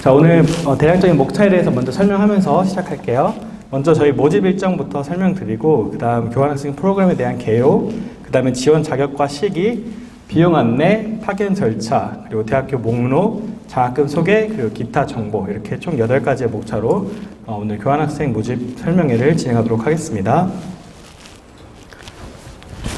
자, 오늘 대략적인 목차에 대해서 먼저 설명하면서 시작할게요. 먼저 저희 모집 일정부터 설명드리고, 그 다음 교환학생 프로그램에 대한 개요, 그 다음에 지원 자격과 시기, 비용 안내, 파견 절차, 그리고 대학교 목록, 장학금 소개, 그리고 기타 정보, 이렇게 총 8가지의 목차로 오늘 교환학생 모집 설명회를 진행하도록 하겠습니다.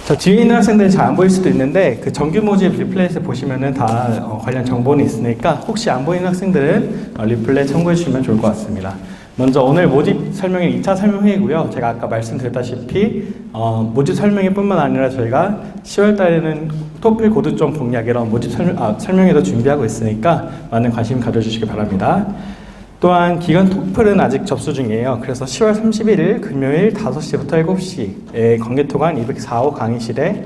자, 뒤에 있는 학생들이 잘 안 보일 수도 있는데 그 정규 모집 리플렛을 보시면은 다 관련 정보는 있으니까 혹시 안 보이는 학생들은 리플렛 참고해 주시면 좋을 것 같습니다. 먼저 오늘 모집 설명회 2차 설명회이고요. 제가 아까 말씀드렸다시피 모집 설명회 뿐만 아니라 저희가 10월 달에는 토플 고득점 공략 이런 모집 설명회도 준비하고 있으니까 많은 관심 가져주시기 바랍니다. 또한 기간 토플은 아직 접수 중이에요. 그래서 10월 31일 금요일 5시부터 7시에 관계토관 204호 강의실에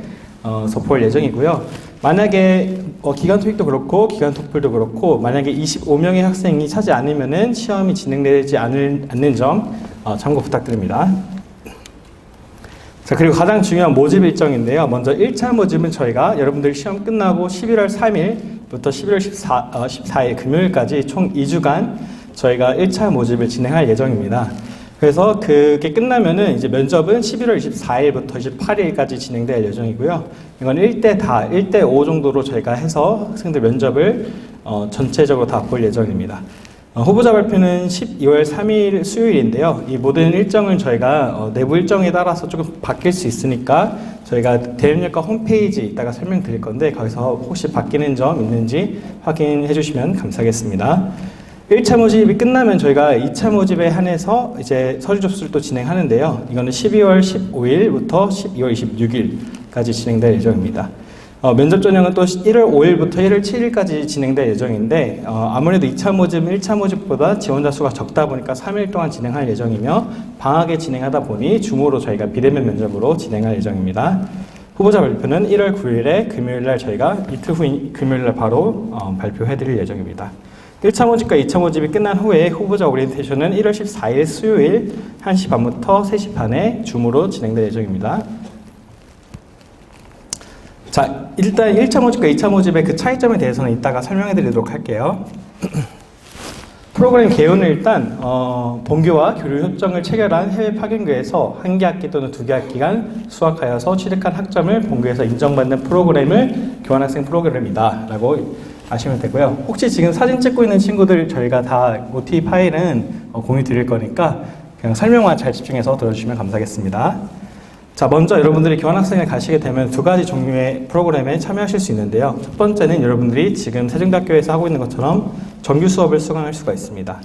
서볼 예정이고요. 만약에 기간 토익도 그렇고 기간 토플도 그렇고 만약에 25명의 학생이 차지 않으면은 시험이 진행되지 않는 점 참고 부탁드립니다. 자, 그리고 가장 중요한 모집 일정인데요. 먼저 1차 모집은 저희가 여러분들 시험 끝나고 11월 3일부터 11월 14일 금요일까지 총 2주간 저희가 1차 모집을 진행할 예정입니다. 그래서 그게 끝나면은 이제 면접은 11월 24일부터 28일까지 진행될 예정이고요. 이건 1대 5 정도로 저희가 해서 학생들 면접을 전체적으로 다 볼 예정입니다. 후보자 발표는 12월 3일 수요일인데요. 이 모든 일정을 저희가 내부 일정에 따라서 조금 바뀔 수 있으니까 저희가 대입력과 홈페이지 이따가 설명드릴 건데 거기서 혹시 바뀌는 점 있는지 확인해 주시면 감사하겠습니다. 1차 모집이 끝나면 저희가 2차 모집에 한해서 이제 서류 접수를 또 진행하는데요. 이거는 12월 15일부터 12월 26일까지 진행될 예정입니다. 면접 전형은 또 1월 5일부터 1월 7일까지 진행될 예정인데 아무래도 2차 모집은 1차 모집보다 지원자 수가 적다 보니까 3일 동안 진행할 예정이며 방학에 진행하다 보니 줌으로 저희가 비대면 면접으로 진행할 예정입니다. 후보자 발표는 1월 9일에 금요일날 저희가 이틀 후인 금요일날 바로 발표해 드릴 예정입니다. 1차 모집과 2차 모집이 끝난 후에 후보자 오리엔테이션은 1월 14일 수요일 1시 반부터 3시 반에 줌으로 진행될 예정입니다. 자, 일단 1차 모집과 2차 모집의 그 차이점에 대해서는 이따가 설명해 드리도록 할게요. 프로그램 개요는 일단 본교와 교류 협정을 체결한 해외 파견교에서 1개 학기 또는 2개 학기간 수학하여서 취득한 학점을 본교에서 인정받는 프로그램을 교환학생 프로그램이다 라고 아시면 되고요. 혹시 지금 사진 찍고 있는 친구들 저희가 다 OT 파일은 공유 드릴 거니까 그냥 설명만 잘 집중해서 들어주시면 감사하겠습니다. 자, 먼저 여러분들이 교환학생을 가시게 되면 2가지 종류의 프로그램에 참여하실 수 있는데요. 첫 번째는 여러분들이 지금 세종대학교에서 하고 있는 것처럼 정규 수업을 수강할 수가 있습니다.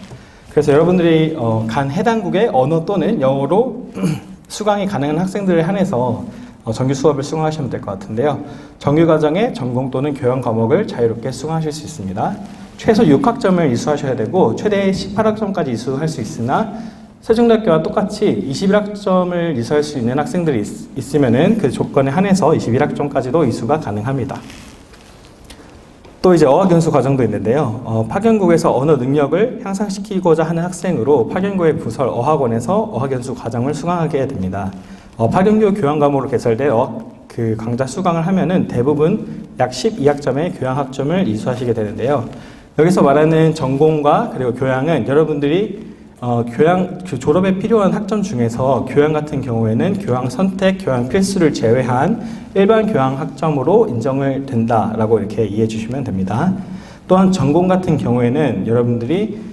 그래서 여러분들이 간 해당국의 언어 또는 영어로 수강이 가능한 학생들에 한해서 정규 수업을 수강하시면 될 것 같은데요. 정규 과정에 전공 또는 교양 과목을 자유롭게 수강하실 수 있습니다. 최소 6학점을 이수하셔야 되고 최대 18학점까지 이수할 수 있으나 세종대학교와 똑같이 21학점을 이수할 수 있는 학생들이 있으면은 그 조건에 한해서 21학점까지도 이수가 가능합니다. 또 이제 어학연수 과정도 있는데요. 파견국에서 언어 능력을 향상시키고자 하는 학생으로 파견국의 부설 어학원에서 어학연수 과정을 수강하게 됩니다. 파견교 교양 과목으로 개설된 그 강좌 수강을 하면은 대부분 약 12학점의 교양 학점을 이수하시게 되는데요. 여기서 말하는 전공과 그리고 교양은 여러분들이 그 졸업에 필요한 학점 중에서 교양 같은 경우에는 교양 선택, 교양 필수를 제외한 일반 교양 학점으로 인정을 된다라고 이렇게 이해해 주시면 됩니다. 또한 전공 같은 경우에는 여러분들이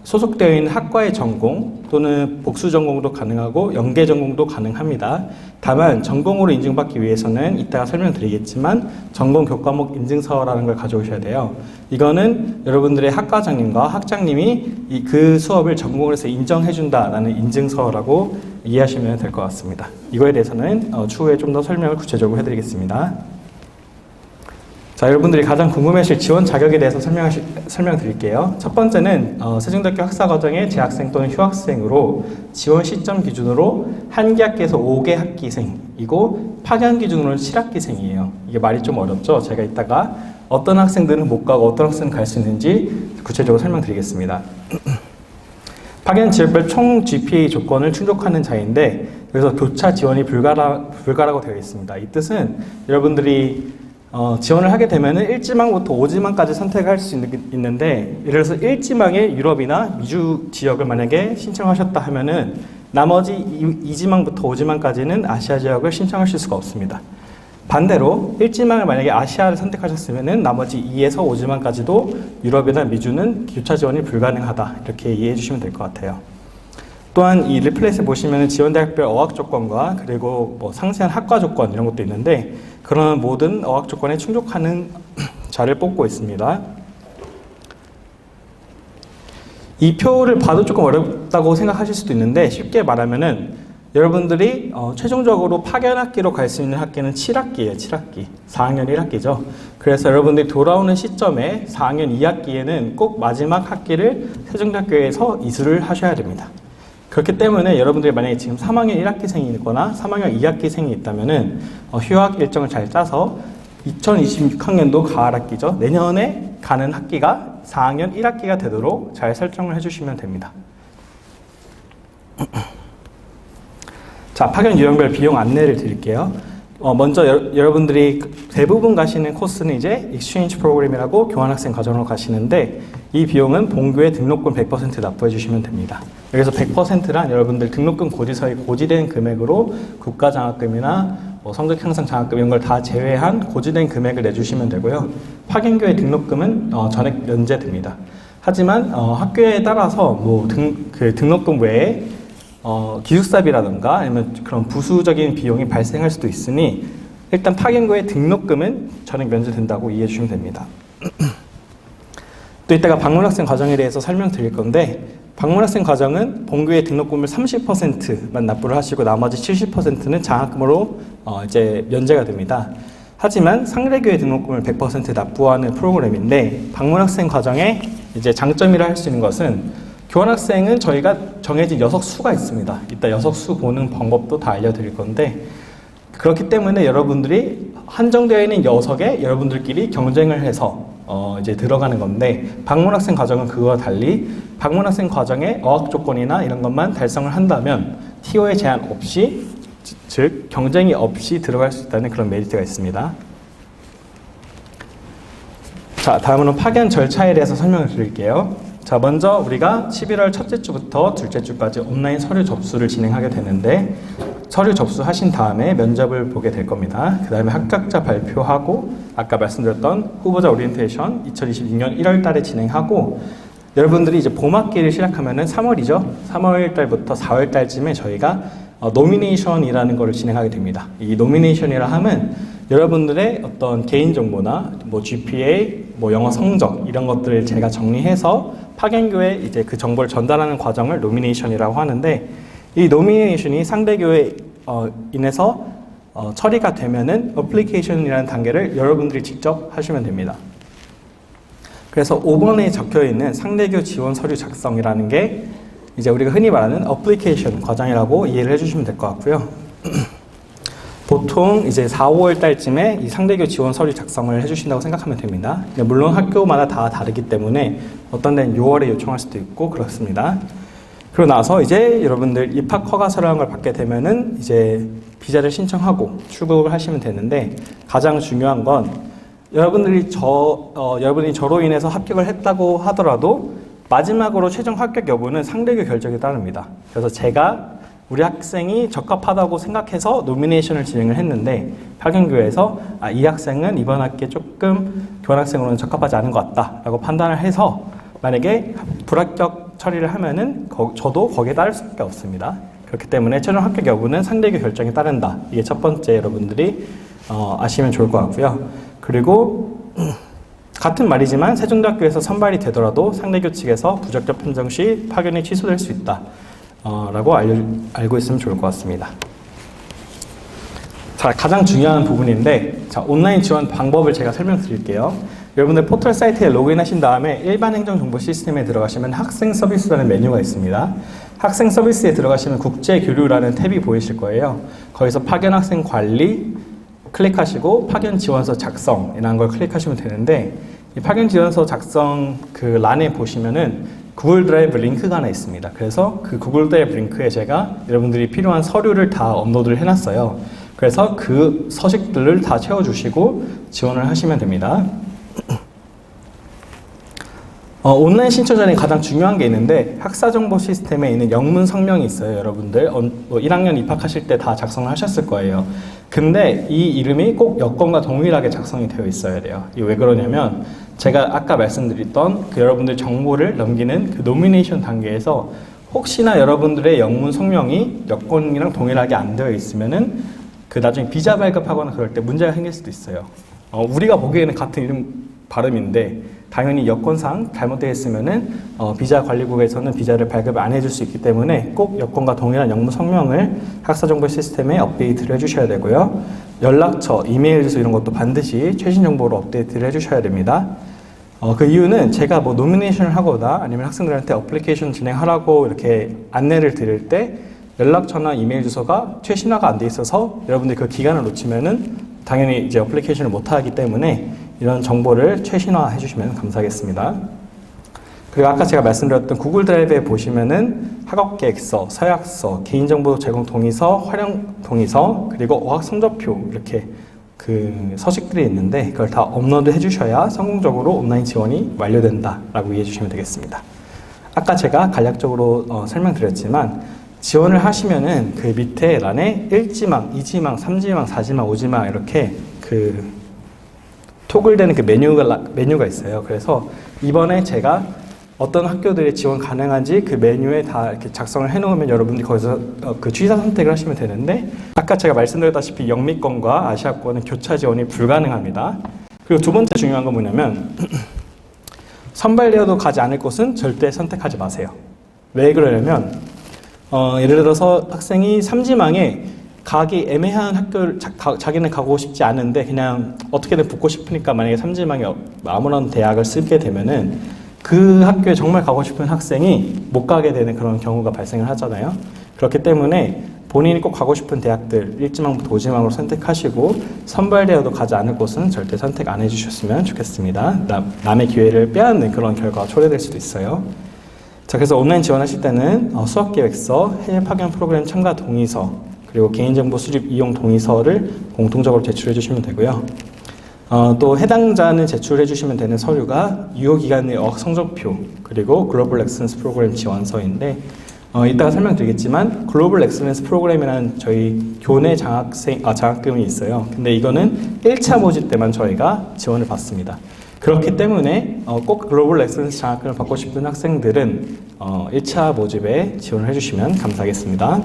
소속되어 있는 학과의 전공 또는 복수 전공도 가능하고 연계 전공도 가능합니다. 다만 전공으로 인증받기 위해서는 이따가 설명드리겠지만 전공 교과목 인증서라는 걸 가져오셔야 돼요. 이거는 여러분들의 학과장님과 학장님이 그 수업을 전공을 해서 인정해준다라는 인증서라고 이해하시면 될 것 같습니다. 이거에 대해서는 추후에 좀 더 설명을 구체적으로 해드리겠습니다. 자, 여러분들이 가장 궁금해하실 지원 자격에 대해서 설명드릴게요. 첫 번째는 세종대학교 학사과정의 재학생 또는 휴학생으로 지원 시점 기준으로 1개 학기에서 5개 학기생이고 파견 기준으로는 7학기생이에요. 이게 말이 좀 어렵죠? 제가 이따가 어떤 학생들은 못 가고 어떤 학생은 갈 수 있는지 구체적으로 설명드리겠습니다. 파견 지역별 총 GPA 조건을 충족하는 자인데 그래서 교차 지원이 불가라고 되어 있습니다. 이 뜻은 여러분들이 지원을 하게 되면은 1지망부터 5지망까지 선택할 수 있는데, 예를 들어서 1지망에 유럽이나 미주 지역을 만약에 신청하셨다 하면은 나머지 2지망부터 5지망까지는 아시아 지역을 신청하실 수가 없습니다. 반대로 1지망을 만약에 아시아를 선택하셨으면은 나머지 2에서 5지망까지도 유럽이나 미주는 교차 지원이 불가능하다, 이렇게 이해해 주시면 될 것 같아요. 또한 이 리플렛에 보시면 지원대학별 어학 조건과 그리고 뭐 상세한 학과 조건 이런 것도 있는데, 그런 모든 어학 조건에 충족하는 자를 뽑고 있습니다. 이 표를 봐도 조금 어렵다고 생각하실 수도 있는데, 쉽게 말하면은 여러분들이 최종적으로 파견학기로 갈 수 있는 학기는 7학기예요. 7학기. 4학년 1학기죠. 그래서 여러분들이 돌아오는 시점에 4학년 2학기에는 꼭 마지막 학기를 세종대학교에서 이수를 하셔야 됩니다. 그렇기 때문에 여러분들이 만약에 지금 3학년 1학기생이거나 3학년 2학기생이 있다면은 휴학 일정을 잘 짜서 2026학년도 가을학기죠. 내년에 가는 학기가 4학년 1학기가 되도록 잘 설정을 해주시면 됩니다. 자, 파견 유형별 비용 안내를 드릴게요. 먼저 여러분들이 대부분 가시는 코스는 이제 익스체인지 프로그램이라고 교환학생 과정으로 가시는데, 이 비용은 본교에 등록금 100% 납부해 주시면 됩니다. 여기서 100%란 여러분들 등록금 고지서에 고지된 금액으로 국가장학금이나 성적 향상 장학금 이런 걸 다 제외한 고지된 금액을 내주시면 되고요. 파견교회 등록금은 전액 면제됩니다. 하지만 학교에 따라서 그 등록금 외에 기숙사비라든가 아니면 그런 부수적인 비용이 발생할 수도 있으니 일단 파견교회 등록금은 전액 면제된다고 이해해 주시면 됩니다. 또 이따가 방문학생 과정에 대해서 설명드릴 건데, 방문학생 과정은 본교의 등록금을 30%만 납부를 하시고 나머지 70%는 장학금으로 이제 면제가 됩니다. 하지만 상대교회 등록금을 100% 납부하는 프로그램인데, 방문학생 과정에 이제 장점이라 할 수 있는 것은 교환학생은 저희가 정해진 녀석수가 있습니다. 이따 녀석수 보는 방법도 다 알려드릴 건데, 그렇기 때문에 여러분들이 한정되어 있는 녀석에 여러분들끼리 경쟁을 해서 이제 들어가는 건데, 방문학생 과정은 그와 달리 방문학생 과정의 어학 조건이나 이런 것만 달성을 한다면 TO의 제한 없이, 즉 경쟁이 없이 들어갈 수 있다는 그런 메리트가 있습니다. 자, 다음으로 파견 절차에 대해서 설명을 드릴게요. 자, 먼저 우리가 11월 첫째 주부터 둘째 주까지 온라인 서류 접수를 진행하게 되는데, 서류 접수하신 다음에 면접을 보게 될 겁니다. 그 다음에 합격자 발표하고, 아까 말씀드렸던 후보자 오리엔테이션 2022년 1월 달에 진행하고, 여러분들이 이제 봄학기를 시작하면은 3월이죠. 3월 달부터 4월 달쯤에 저희가 노미네이션이라는 거를 진행하게 됩니다. 이 노미네이션이라 하면 여러분들의 어떤 개인정보나 GPA, 영어 성적 이런 것들을 제가 정리해서 파견교에 이제 그 정보를 전달하는 과정을 노미네이션이라고 하는데, 이 노미네이션이 상대교에 인해서 처리가 되면은 어플리케이션이라는 단계를 여러분들이 직접 하시면 됩니다. 그래서 5번에 적혀 있는 상대교 지원 서류 작성이라는 게 이제 우리가 흔히 말하는 어플리케이션 과정이라고 이해를 해주시면 될 것 같고요. 보통 이제 4, 5월 달쯤에 이 상대교 지원 서류 작성을 해주신다고 생각하면 됩니다. 물론 학교마다 다 다르기 때문에 어떤 데는 6월에 요청할 수도 있고 그렇습니다. 그러고 나서 이제 여러분들 입학 허가 서류한 걸 받게 되면은 이제 비자를 신청하고 출국을 하시면 되는데, 가장 중요한 건 여러분들이 여러분이 저로 인해서 합격을 했다고 하더라도 마지막으로 최종 합격 여부는 상대교 결정에 따릅니다. 그래서 제가 우리 학생이 적합하다고 생각해서 노미네이션을 진행을 했는데, 파견교회에서 이 학생은 이번 학기에 조금 교환학생으로는 적합하지 않은 것 같다라고 판단을 해서 만약에 불합격 처리를 하면은 저도 거기에 따를 수밖에 없습니다. 그렇기 때문에 최종 합격 여부는 상대교 결정에 따른다. 이게 첫 번째 여러분들이 아시면 좋을 것 같고요. 그리고 같은 말이지만 세종대학교에서 선발이 되더라도 상대교 측에서 부적격 판정 시 파견이 취소될 수 있다. 라고 알고 있으면 좋을 것 같습니다. 자, 가장 중요한 부분인데, 자, 온라인 지원 방법을 제가 설명드릴게요. 여러분들 포털 사이트에 로그인하신 다음에 일반 행정 정보 시스템에 들어가시면 학생 서비스라는 메뉴가 있습니다. 학생 서비스에 들어가시면 국제 교류라는 탭이 보이실 거예요. 거기서 파견 학생 관리 클릭하시고 파견 지원서 작성이라는 걸 클릭하시면 되는데, 이 파견 지원서 작성 그 란에 보시면은 구글 드라이브 링크가 하나 있습니다. 그래서 그 구글 드라이브 링크에 제가 여러분들이 필요한 서류를 다 업로드를 해놨어요. 그래서 그 서식들을 다 채워주시고 지원을 하시면 됩니다. 온라인 신청 전에 가장 중요한 게 있는데 학사정보 시스템에 있는 영문 성명이 있어요. 여러분들 1학년 입학하실 때 다 작성을 하셨을 거예요. 근데 이 이름이 꼭 여건과 동일하게 작성이 되어 있어야 돼요. 이게 왜 그러냐면 제가 아까 말씀드렸던 그 여러분들 정보를 넘기는 그 노미네이션 단계에서 혹시나 여러분들의 영문 성명이 여건이랑 동일하게 안 되어 있으면은 그 나중에 비자 발급하거나 그럴 때 문제가 생길 수도 있어요. 우리가 보기에는 같은 이름 발음인데 당연히 여건상 잘못되어 있으면은 비자 관리국에서는 비자를 발급 안 해줄 수 있기 때문에 꼭 여건과 동일한 영문 성명을 학사정보 시스템에 업데이트를 해주셔야 되고요. 연락처, 이메일 주소 이런 것도 반드시 최신 정보로 업데이트를 해주셔야 됩니다. 그 이유는 제가 뭐 노미네이션을 하거나 아니면 학생들한테 어플리케이션 진행하라고 이렇게 안내를 드릴 때 연락처나 이메일 주소가 최신화가 안 돼 있어서 여러분들이 그 기간을 놓치면은 당연히 이제 어플리케이션을 못 하기 때문에 이런 정보를 최신화해 주시면 감사하겠습니다. 그리고 아까 제가 말씀드렸던 구글 드라이브에 보시면은 학업 계획서, 서약서, 개인정보 제공 동의서, 활용 동의서, 그리고 어학 성적표 이렇게 그 서식들이 있는데 그걸 다 업로드 해주셔야 성공적으로 온라인 지원이 완료된다라고 이해해 주시면 되겠습니다. 아까 제가 간략적으로 설명드렸지만 지원을 하시면은 그 밑에 란에 1지망, 2지망, 3지망, 4지망, 5지망 이렇게 그 토글되는 그 메뉴가 있어요. 그래서 이번에 제가 어떤 학교들이 지원 가능한지 그 메뉴에 다 이렇게 작성을 해놓으면 여러분들이 거기서 그 취사 선택을 하시면 되는데 아까 제가 말씀드렸다시피 영미권과 아시아권은 교차 지원이 불가능합니다. 그리고 두 번째 중요한 건 뭐냐면 선발되어도 가지 않을 곳은 절대 선택하지 마세요. 왜 그러냐면 예를 들어서 학생이 3지망에 가기 애매한 학교를 자기는 가고 싶지 않은데 그냥 어떻게든 붙고 싶으니까 만약에 3지망에 아무런 대학을 쓰게 되면은 그 학교에 정말 가고 싶은 학생이 못 가게 되는 그런 경우가 발생을 하잖아요. 그렇기 때문에 본인이 꼭 가고 싶은 대학들 1지망부터 5지망으로 선택하시고 선발되어도 가지 않을 곳은 절대 선택 안 해주셨으면 좋겠습니다. 남의 기회를 빼앗는 그런 결과가 초래될 수도 있어요. 자, 그래서 온라인 지원하실 때는 수학계획서, 해외 파견 프로그램 참가 동의서, 그리고 개인정보 수집 이용 동의서를 공통적으로 제출해 주시면 되고요. 또 해당자는 제출해 주시면 되는 서류가 유효기간의 어학 성적표, 그리고 글로벌 엑셀런스 프로그램 지원서인데 이따가 설명드리겠지만 글로벌 엑셀런스 프로그램이라는 저희 교내 장학금이 있어요. 근데 이거는 1차 모집 때만 저희가 지원을 받습니다. 그렇기 때문에 꼭 글로벌 엑셀런스 장학금을 받고 싶은 학생들은 1차 모집에 지원을 해주시면 감사하겠습니다.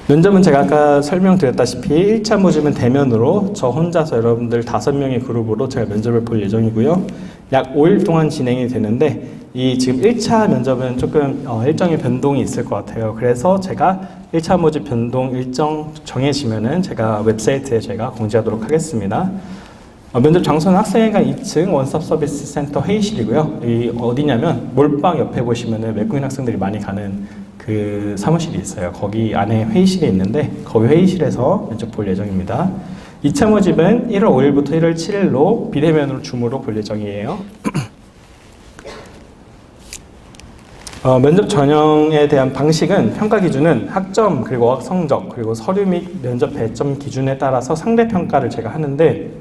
면접은 제가 아까 설명드렸다시피 1차 모집은 대면으로 저 혼자서 여러분들 5명의 그룹으로 제가 면접을 볼 예정이고요. 약 5일 동안 진행이 되는데 이 지금 1차 면접은 조금 일정의 변동이 있을 것 같아요. 그래서 제가 1차 모집 변동 일정 정해지면은 제가 웹사이트에 제가 공지하도록 하겠습니다. 면접 장소는 학생회관 2층 원스톱 서비스 센터 회의실이고요. 이 어디냐면 몰빵 옆에 보시면은 외국인 학생들이 많이 가는 그 사무실이 있어요. 거기 안에 회의실이 있는데 거기 회의실에서 면접 볼 예정입니다. 2차 모집은 1월 5일부터 1월 7일로 비대면으로 줌으로 볼 예정이에요. 면접 전형에 대한 방식은 평가 기준은 학점 그리고 어학 성적 그리고 서류 및 면접 배점 기준에 따라서 상대 평가를 제가 하는데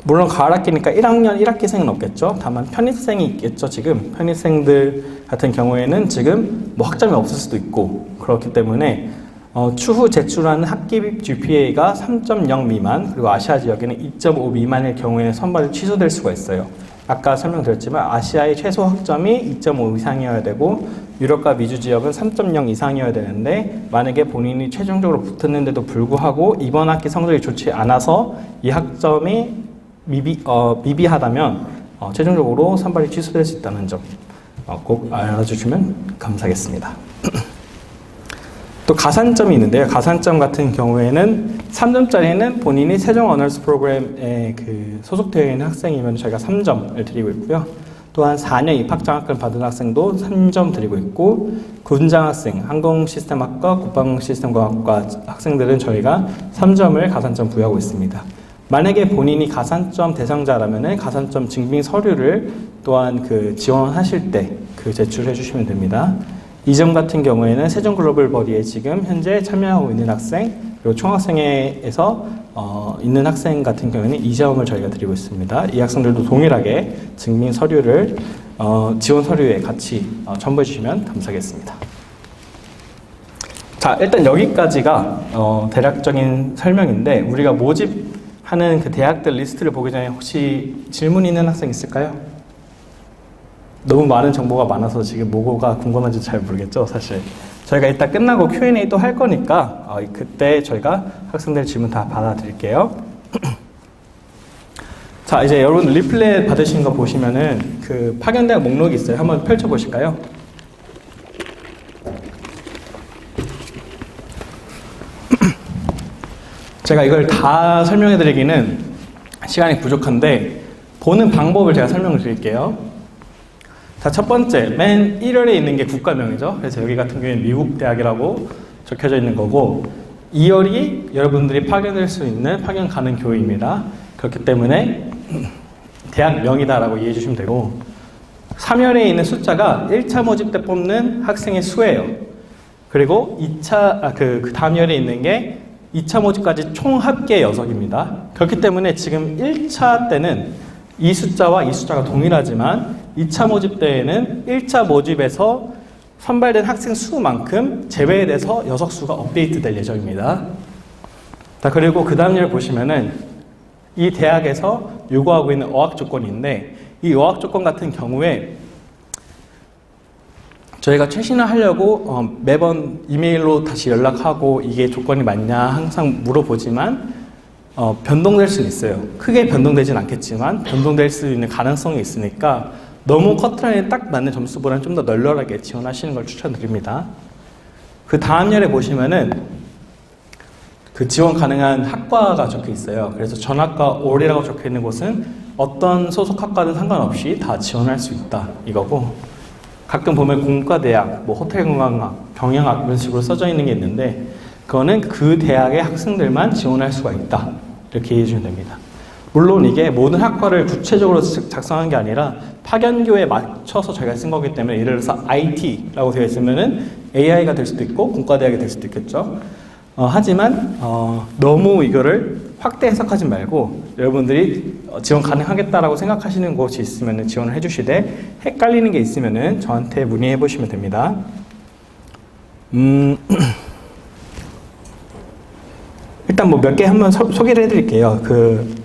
물론 가을 학기니까 1학년 1학기생은 없겠죠. 다만 편입생이 있겠죠. 지금 편입생들 같은 경우에는 지금 뭐 학점이 없을 수도 있고 그렇기 때문에 추후 제출하는 학기 GPA가 3.0 미만 그리고 아시아 지역에는 2.5 미만일 경우에 선발이 취소될 수가 있어요. 아까 설명드렸지만 아시아의 최소 학점이 2.5 이상이어야 되고 유럽과 미주 지역은 3.0 이상이어야 되는데 만약에 본인이 최종적으로 붙었는데도 불구하고 이번 학기 성적이 좋지 않아서 이 학점이 미비하다면 최종적으로 선발이 취소될 수 있다는 점 꼭 알아주시면 감사하겠습니다. 또 가산점이 있는데요. 가산점 같은 경우에는 3점짜리는 본인이 세종 어널스 프로그램에 소속되어 있는 학생이면 저희가 3점을 드리고 있고요. 또한 4년 입학장학금 받은 학생도 3점 드리고 있고 군장학생, 항공시스템학과, 국방시스템과학과 학생들은 저희가 3점을 가산점 부여하고 있습니다. 만약에 본인이 가산점 대상자라면 가산점 증빙 서류를 또한 지원하실 때 제출해 주시면 됩니다. 이 점 같은 경우에는 세종 글로벌 버디에 지금 현재 참여하고 있는 학생, 그리고 총학생회에서 있는 학생 같은 경우에는 2점을 저희가 드리고 있습니다. 이 학생들도 동일하게 증빙 서류를 지원 서류에 같이 첨부해 주시면 감사하겠습니다. 자, 일단 여기까지가 대략적인 설명인데, 우리가 모집하는 그 대학들 리스트를 보기 전에 혹시 질문 있는 학생 있을까요? 너무 많은 정보가 많아서 지금 뭐가 궁금한지 잘 모르겠죠, 사실. 저희가 이따 끝나고 Q&A 또 할 거니까 그때 저희가 학생들 질문 다 받아드릴게요. 자, 이제 여러분 리플렛 받으신 거 보시면은 그 파견대학 목록이 있어요. 한번 펼쳐보실까요? 제가 이걸 다 설명해 드리기는 시간이 부족한데 보는 방법을 제가 설명을 드릴게요. 자, 첫 번째, 맨 1월에 있는 게 국가명이죠. 그래서 여기 같은 경우에는 미국 대학이라고 적혀져 있는 거고, 2월이 여러분들이 파견될 수 있는 파견 가는 교회입니다. 그렇기 때문에 대학명이다라고 이해해 주시면 되고, 3월에 있는 숫자가 1차 모집 때 뽑는 학생의 수예요. 그리고 그 다음 열에 있는 게 2차 모집까지 총 합계 녀석입니다. 그렇기 때문에 지금 1차 때는 이 숫자와 이 숫자가 동일하지만 2차 모집 때에는 1차 모집에서 선발된 학생 수만큼 제외돼서 녀석 수가 업데이트 될 예정입니다. 자, 그리고 그 다음 열 보시면은 이 대학에서 요구하고 있는 어학 조건인데, 이 어학 조건 같은 경우에 저희가 최신화하려고 매번 이메일로 다시 연락하고 이게 조건이 맞냐 항상 물어보지만 변동될 수는 있어요. 크게 변동되진 않겠지만 변동될 수 있는 가능성이 있으니까 너무 커트라인에 딱 맞는 점수보다는 좀 더 널널하게 지원하시는 걸 추천드립니다. 그 다음 열에 보시면은 그 지원 가능한 학과가 적혀 있어요. 그래서 전학과 올이라고 적혀 있는 곳은 어떤 소속 학과든 상관없이 다 지원할 수 있다 이거고, 가끔 보면 공과대학, 뭐 호텔관광학, 경영학 이런 식으로 써져 있는 게 있는데 그거는 그 대학의 학생들만 지원할 수가 있다 이렇게 이해해 주시면 됩니다. 물론 이게 모든 학과를 구체적으로 작성한 게 아니라 파견교에 맞춰서 저희가 쓴 거기 때문에, 예를 들어서 IT라고 되어 있으면은 AI가 될 수도 있고 공과대학이 될 수도 있겠죠. 하지만 너무 이거를 확대 해석하지 말고 여러분들이 지원 가능하겠다라고 생각하시는 곳이 있으면 지원을 해주시되, 헷갈리는 게 있으면 저한테 문의해 보시면 됩니다. 일단 뭐 몇 개 한번 소개를 해드릴게요.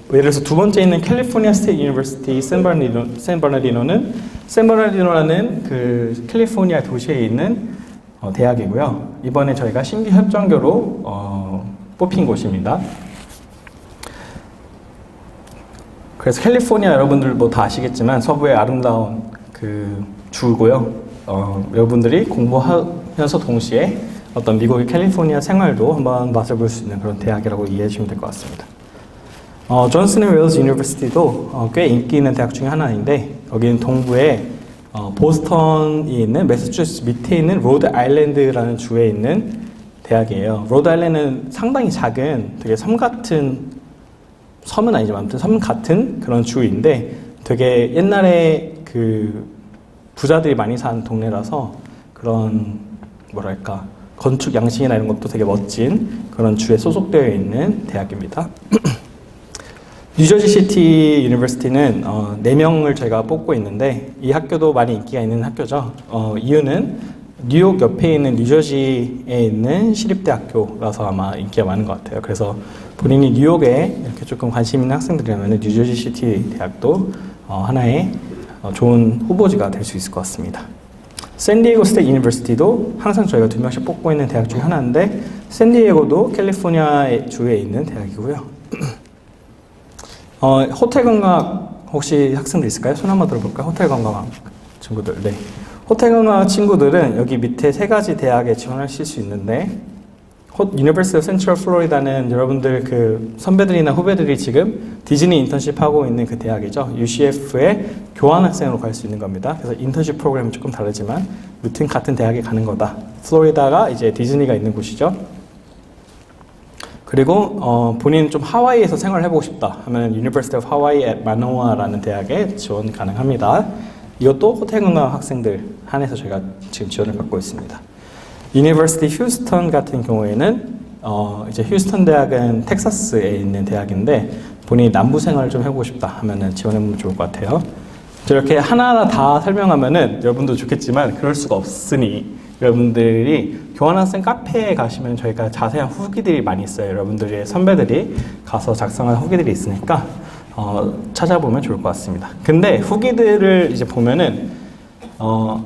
예를 들어서 두 번째 있는 캘리포니아 스테이트 유니버시티 샌버나디노는 샌버나디노라는 그 캘리포니아 도시에 있는 대학이고요. 이번에 저희가 신규 협정교로 뽑힌 곳입니다. 그래서 캘리포니아 여러분들 뭐 다 아시겠지만 서부의 아름다운 그 주고요. 여러분들이 공부하면서 동시에 어떤 미국의 캘리포니아 생활도 한번 맛을 볼 수 있는 그런 대학이라고 이해해 주시면 될 것 같습니다. 존슨 앤 웨일스 유니버시티도 꽤 인기 있는 대학 중에 하나인데, 여기는 동부에 보스턴이 있는 매사추세츠 밑에 있는 로드 아일랜드라는 주에 있는 대학이에요. 로드 아일랜드는 상당히 작은 되게 섬 같은, 섬은 아니지만 아무튼 섬 같은 그런 주인데, 되게 옛날에 그 부자들이 많이 사는 동네라서 그런 뭐랄까 건축 양식이나 이런 것도 되게 멋진 그런 주에 소속되어 있는 대학입니다. 뉴저지 시티 유니버시티는 4명을 저희가 뽑고 있는데, 이 학교도 많이 인기가 있는 학교죠. 이유는 뉴욕 옆에 있는 뉴저지에 있는 시립대학교라서 아마 인기가 많은 것 같아요. 그래서 본인이 뉴욕에 이렇게 조금 관심 있는 학생들이라면 뉴저지 시티 대학도 하나의 좋은 후보지가 될 수 있을 것 같습니다. 샌디에고 스테이트 유니버시티도 항상 저희가 2명씩 뽑고 있는 대학 중에 하나인데, 샌디에고도 캘리포니아 주에 있는 대학이고요. 호텔관광학 혹시 학생들 있을까요? 손 한번 들어볼까요? 호텔관광학 친구들. 네. 호텔관광학 친구들은 여기 밑에 3가지 대학에 지원하실 수 있는데, 유니버시티 오브 센트럴 플로리다는 여러분들 그 선배들이나 후배들이 지금 디즈니 인턴십 하고 있는 그 대학이죠. UCF에 교환학생으로 갈 수 있는 겁니다. 그래서 인턴십 프로그램은 조금 다르지만 무튼 같은 대학에 가는 거다. 플로리다가 이제 디즈니가 있는 곳이죠. 그리고 본인 좀 하와이에서 생활을 해보고 싶다 하면 유니버시티 오브 하와이 앳 마노아라는 대학에 지원 가능합니다. 이것도 호텔 관광 학생들 한해서 저희가 지금 지원을 받고 있습니다. 유니버시티 휴스턴 같은 경우에는 이제 휴스턴 대학은 텍사스에 있는 대학인데 본인이 남부 생활을 좀 해보고 싶다 하면은 지원해보면 좋을 것 같아요. 저렇게 하나하나 다 설명하면은 여러분도 좋겠지만 그럴 수가 없으니 여러분들이 교환학생 카페에 가시면 저희가 자세한 후기들이 많이 있어요. 여러분들의 선배들이 가서 작성한 후기들이 있으니까 찾아보면 좋을 것 같습니다. 근데 후기들을 이제 보면은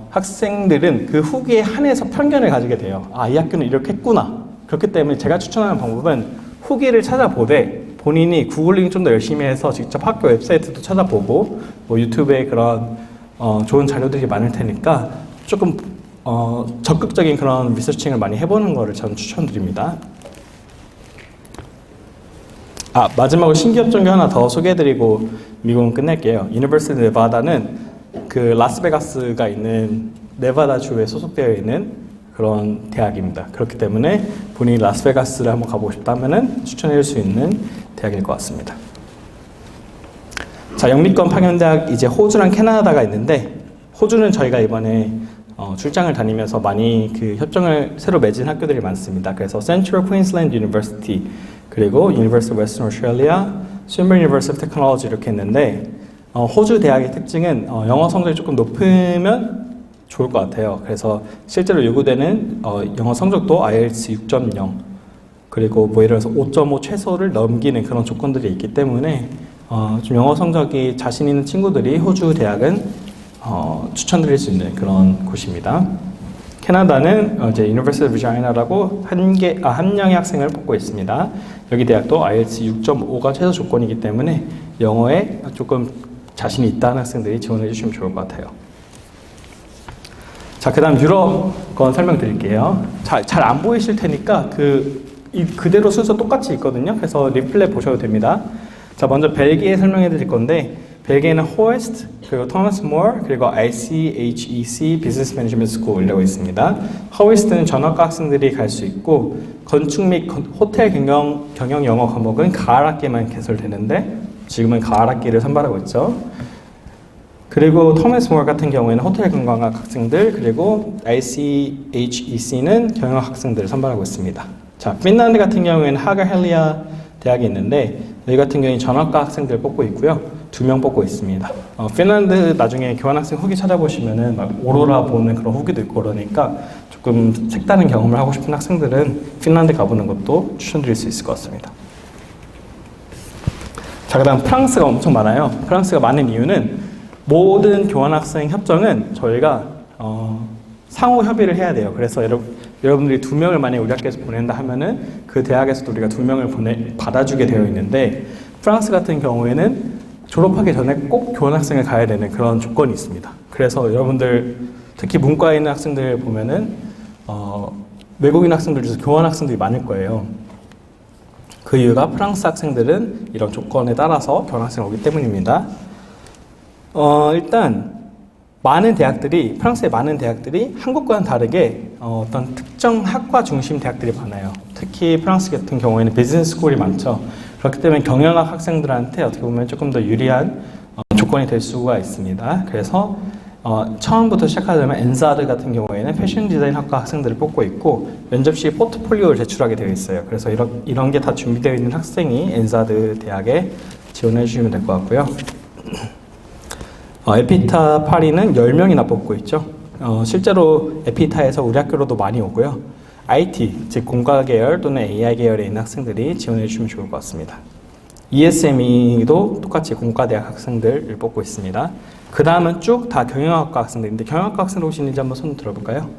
학생들은 그 후기에 한해서 편견을 가지게 돼요. 아, 이 학교는 이렇게 했구나. 그렇기 때문에 제가 추천하는 방법은 후기를 찾아보되 본인이 구글링 좀 더 열심히 해서 직접 학교 웹사이트도 찾아보고 뭐 유튜브에 그런 좋은 자료들이 많을 테니까 조금 적극적인 그런 리서칭을 많이 해보는 거를 저는 추천드립니다. 마지막으로 신기업 종교 하나 더 소개해드리고 미국은 끝낼게요. 유니버시티 네바다는 그 라스베가스가 있는 네바다 주에 소속되어 있는 그런 대학입니다. 그렇기 때문에 본인이 라스베가스를 한번 가보고 싶다면은 추천해 줄 수 있는 대학일 것 같습니다. 자, 영미권 파견대학 이제 호주랑 캐나다가 있는데 호주는 저희가 이번에 출장을 다니면서 많이 그 협정을 새로 맺은 학교들이 많습니다. 그래서 Central Queensland University 그리고 University of Western Australia, Swinburne University of Technology 이렇게 있는데 호주 대학의 특징은 영어 성적이 조금 높으면 좋을 것 같아요. 그래서 실제로 요구되는 영어 성적도 IELTS 6.0 그리고 뭐 예를 들어서 5.5 최소를 넘기는 그런 조건들이 있기 때문에 좀 영어 성적이 자신 있는 친구들이 호주 대학은 추천드릴 수 있는 그런 곳입니다. 캐나다는 이제 University of Regina라고 한 명의 학생을 뽑고 있습니다. 여기 대학도 IELTS 6.5가 최소 조건이기 때문에 영어에 조금 자신이 있다는 학생들이 지원해 주시면 좋을 것 같아요. 자, 그 다음 유럽 건 설명드릴게요. 잘 안 보이실 테니까 그대로 순서 똑같이 있거든요. 그래서 리플레이 보셔도 됩니다. 자, 먼저 벨기에 설명해 드릴 건데 벨기에는 호에스트, 그리고 토마스 모어, 그리고 ICHEC 비즈니스 매니지먼트 스쿨이라고 있습니다. 호에스트는 전학과 학생들이 갈 수 있고 건축 및 호텔 경영 영어 과목은 가을 학기만 개설되는데 지금은 가을 학기를 선발하고 있죠. 그리고 토마스 모어 같은 경우에는 호텔 관광학 학생들, 그리고 ICHEC는 경영 학생들을 선발하고 있습니다. 자, 핀란드 같은 경우에는 하가헬리아 대학이 있는데 여기 같은 경우에는 전학과 학생들 뽑고 있고요. 2명 뽑고 있습니다. 핀란드 나중에 교환학생 후기 찾아보시면은 막 오로라 보는 그런 후기도 있고 그러니까 조금 색다른 경험을 하고 싶은 학생들은 핀란드 가보는 것도 추천드릴 수 있을 것 같습니다. 자, 그 다음 프랑스가 엄청 많아요. 프랑스가 많은 이유는 모든 교환학생 협정은 저희가 상호 협의를 해야 돼요. 그래서 여러분들이 2명을 만약에 우리 학교에서 보낸다 하면은 그 대학에서도 우리가 2명을 받아주게 되어 있는데 프랑스 같은 경우에는 졸업하기 전에 꼭 교환학생을 가야 되는 그런 조건이 있습니다. 그래서 여러분들 특히 문과에 있는 학생들 보면은 외국인 학생들 중에서 교환학생들이 많을 거예요. 그 이유가 프랑스 학생들은 이런 조건에 따라서 교환학생을 오기 때문입니다. 일단 프랑스의 많은 대학들이 한국과는 다르게 어떤 특정 학과 중심 대학들이 많아요. 특히 프랑스 같은 경우에는 비즈니스 스쿨이 많죠. 그렇기 때문에 경영학 학생들한테 어떻게 보면 조금 더 유리한 조건이 될 수가 있습니다. 그래서 처음부터 시작하자면 엔사드 같은 경우에는 패션 디자인 학과 학생들을 뽑고 있고 면접 시 포트폴리오를 제출하게 되어 있어요. 그래서 이런 게 다 준비되어 있는 학생이 엔사드 대학에 지원해 주시면 될 것 같고요. 에피타 파리는 10명이나 뽑고 있죠. 실제로 에피타에서 우리 학교로도 많이 오고요. IT, 즉 공과 계열 또는 AI 계열에 있는 학생들이 지원해 주시면 좋을 것 같습니다. ESME도 똑같이 공과대학 학생들을 뽑고 있습니다. 그 다음은 쭉 다 경영학과 학생들인데 경영학과 학생들 오시는지 한번 손 들어볼까요?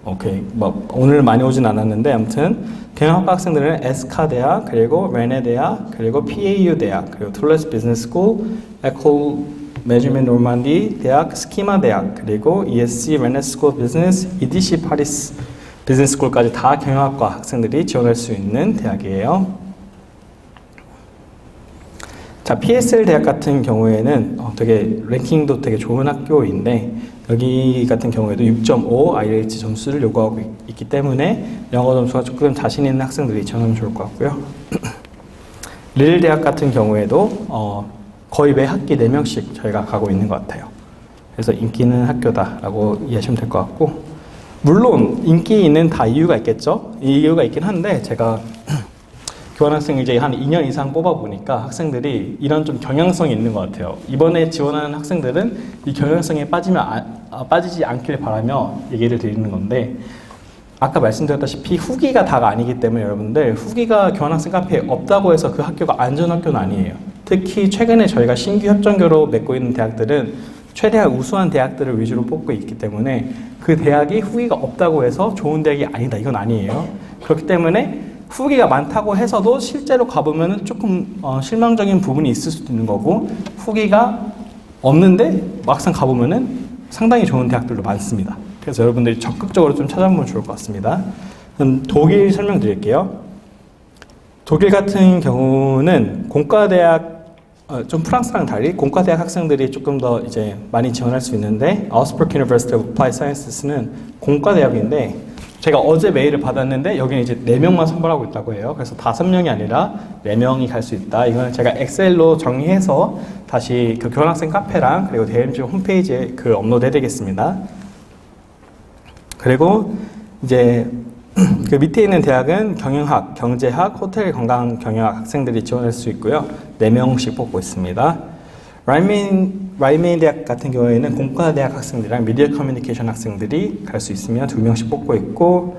오케이. 오늘 많이 오진 않았는데 아무튼 경영학과 학생들은 에스카 대학, 그리고 레네 대학, 그리고 PAU 대학, 그리고 툴레스 비즈니스 스쿨, 에콜 매니지먼트 노르만디 대학, 스키마 대학, 그리고 ESC 레네 스쿨 비즈니스, EDC 파리스 비즈니스 스쿨까지 다 경영학과 학생들이 지원할 수 있는 대학이에요. 자, PSL 대학 같은 경우에는 되게 랭킹도 되게 좋은 학교인데 여기 같은 경우에도 6.5 IELTS 점수를 요구하고 있기 때문에 영어 점수가 조금 자신 있는 학생들이 지원하면 좋을 것 같고요. 릴 대학 같은 경우에도 거의 매 학기 4명씩 저희가 가고 있는 것 같아요. 그래서 인기 있는 학교다라고 이해하시면 될 것 같고, 물론 인기 있는 다 이유가 있겠죠. 이유가 있긴 한데 제가 교환학생 이제 한 2년 이상 뽑아보니까 학생들이 이런 좀 경향성이 있는 것 같아요. 이번에 지원하는 학생들은 이 경향성에 빠지지 않길 바라며 얘기를 드리는 건데, 아까 말씀드렸다시피 후기가 다가 아니기 때문에 여러분들, 후기가 교환학생 카페에 없다고 해서 그 학교가 안 좋은 학교는 아니에요. 특히 최근에 저희가 신규 협정교로 맺고 있는 대학들은 최대한 우수한 대학들을 위주로 뽑고 있기 때문에 그 대학이 후기가 없다고 해서 좋은 대학이 아니다, 이건 아니에요. 그렇기 때문에 후기가 많다고 해서도 실제로 가보면 조금 실망적인 부분이 있을 수도 있는 거고, 후기가 없는데 막상 가보면 상당히 좋은 대학들도 많습니다. 그래서 여러분들이 적극적으로 좀 찾아보면 좋을 것 같습니다. 그럼 독일 설명드릴게요. 독일 같은 경우는 공과대학, 좀 프랑스랑 달리 공과대학 학생들이 조금 더 이제 많이 지원할 수 있는데, Augsburg University of Applied Sciences는 공과대학인데, 제가 어제 메일을 받았는데 여기는 이제 4명만 선발하고 있다고 해요. 그래서 5명이 아니라 4명이 갈 수 있다. 이거는 제가 엑셀로 정리해서 다시 그 교환학생 카페랑 그리고 대엠지 홈페이지에 그 업로드 해드리겠습니다. 그리고 이제 그 밑에 있는 대학은 경영학, 경제학, 호텔 관광 경영학 학생들이 지원할 수 있고요. 4명씩 뽑고 있습니다. 라이메인 대학 같은 경우에는 공과대학 학생들이랑 미디어 커뮤니케이션 학생들이 갈 수 있으며 2명씩 뽑고 있고,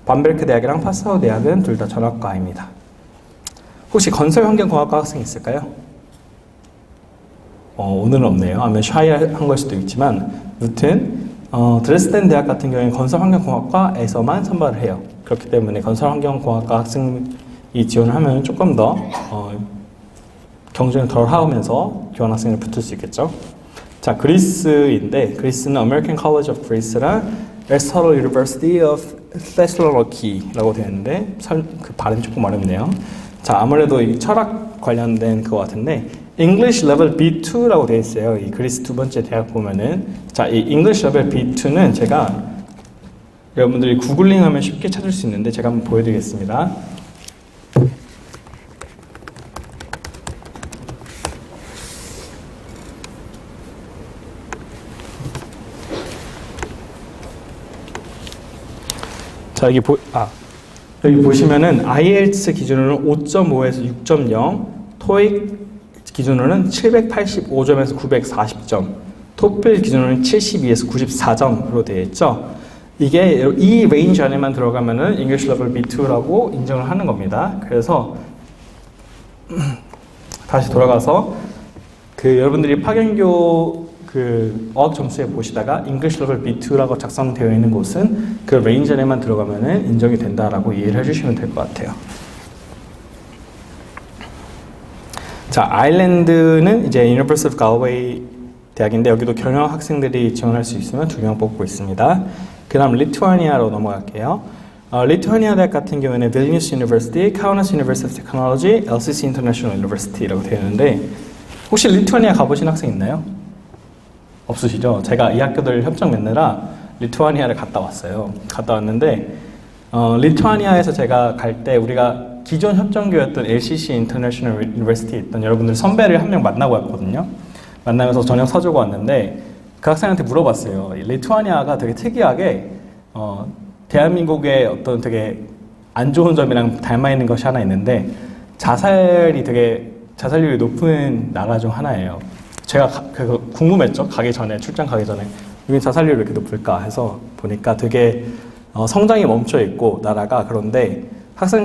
밤베르크 대학이랑 파사우 대학은 둘 다 전학과입니다. 혹시 건설환경공학과 학생 있을까요? 오늘은 없네요. 아니면 샤이한 걸 수도 있지만, 아무튼 드레스덴 대학 같은 경우에는 건설환경공학과에서만 선발을 해요. 그렇기 때문에 건설환경공학과 학생이 지원을 하면 조금 더 경쟁을 덜 하면서 교환학생을 붙을 수 있겠죠. 자, 그리스인데, 그리스는 American College of Greece랑 Aristotle University of Thessaloniki라고 되어 있는데, 그 발음이 조금 어렵네요. 자, 아무래도 이 철학 관련된 그거 같은데, English Level B2라고 되어 있어요. 이 그리스 두 번째 대학 보면은. 자, 이 English Level B2는 제가 여러분들이 구글링 하면 쉽게 찾을 수 있는데, 제가 한번 보여드리겠습니다. 자, 여기 보시면은 IELTS 기준으로는 5.5에서 6.0, TOEIC 기준으로는 785점에서 940점, TOEFL 기준으로는 72에서 94점으로 되어 있죠. 이게 이 레인지 안에만 들어가면은 English Level B2라고 인정을 하는 겁니다. 그래서 다시 돌아가서 그 여러분들이 파견교 그 어학 점수에 보시다가 English Level B2라고 작성되어 있는 곳은 그 레인지 안에만 들어가면은 인정이 된다라고 이해를 해주시면 될 것 같아요. 자, 아일랜드는 이제 University of Galway 대학인데, 여기도 경영 학생들이 지원할 수 있으면 2명 뽑고 있습니다. 그 다음 리투아니아로 넘어갈게요. 리투아니아 대학 같은 경우에는 Vilnius University, Kaunas University of Technology, LCC International University라고 되어 있는데, 혹시 리투아니아 가보신 학생 있나요? 없으시죠? 제가 이 학교들 협정 맺느라 리투아니아를 갔다 왔어요. 갔다 왔는데 리투아니아에서 제가 갈 때 우리가 기존 협정교였던 LCC International University에 있던 여러분들 선배를 한 명 만나고 왔거든요. 만나면서 저녁 사주고 왔는데 그 학생한테 물어봤어요. 리투아니아가 되게 특이하게 대한민국의 어떤 되게 안 좋은 점이랑 닮아 있는 것이 하나 있는데, 자살률이 높은 나라 중 하나예요. 제가 궁금했죠. 출장 가기 전에 왜 자살률이 이렇게 높을까 해서 보니까 되게 성장이 멈춰 있고 나라가. 그런데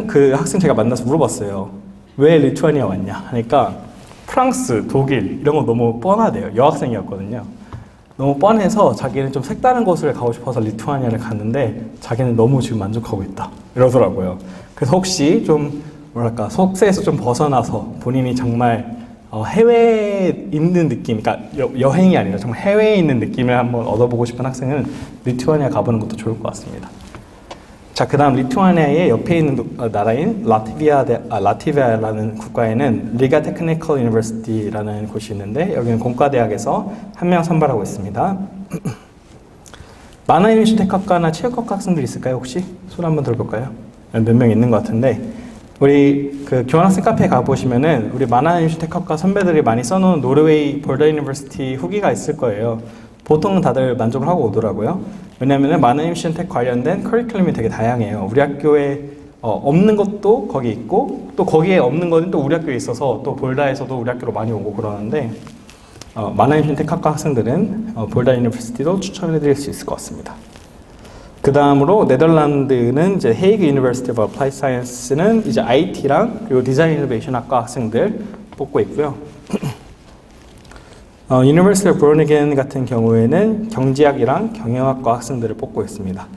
그 학생 제가 만나서 물어봤어요. 왜 리투아니아 왔냐 하니까 프랑스, 독일 이런 거 너무 뻔하대요. 여학생이었거든요. 너무 뻔해서 자기는 좀 색다른 곳을 가고 싶어서 리투아니아를 갔는데 자기는 너무 지금 만족하고 있다 이러더라고요. 그래서 혹시 좀 뭐랄까 속세에서 좀 벗어나서 본인이 정말 해외에 있는 느낌, 그러니까 여행이 아니라 정말 해외에 있는 느낌을 한번 얻어보고 싶은 학생은 리투아니아 가보는 것도 좋을 것 같습니다. 자, 그 다음 리투아니아의 옆에 있는 나라인 라트비아라는 국가에는 리가 테크니컬 유니버시티라는 곳이 있는데, 여기는 공과대학에서 1명 선발하고 있습니다. 만화인슈텍학과나 체육학과 학생들 있을까요? 혹시? 손 한번 들어볼까요? 몇 명 있는 것 같은데, 우리 그 교환학생 카페에 가보시면은 우리 마나임시 테크학과 선배들이 많이 써놓은 노르웨이 볼더 유니버시티 후기가 있을 거예요. 보통 다들 만족을 하고 오더라고요. 왜냐면은 마나임시 테크 관련된 커리큘럼이 되게 다양해요. 우리 학교에 없는 것도 거기 있고 또 거기에 없는 거는 또 우리 학교에 있어서 또 볼다에서도 우리 학교로 많이 오고 그러는데 마나임시 테크학과 학생들은 볼다 유니버시티도 추천해드릴 수 있을 것 같습니다. 그 다음으로 네덜란드는 이제 헤이그 유니버시티 오브 어플라이드 사이언스는 이제 IT랑 그리고 디자인 이노베이션 학과 학생들 뽑고 있고요. 유니버시티 오브 브로니겐 같은 경우에는 경제학이랑 경영학과 학생들을 뽑고 있습니다.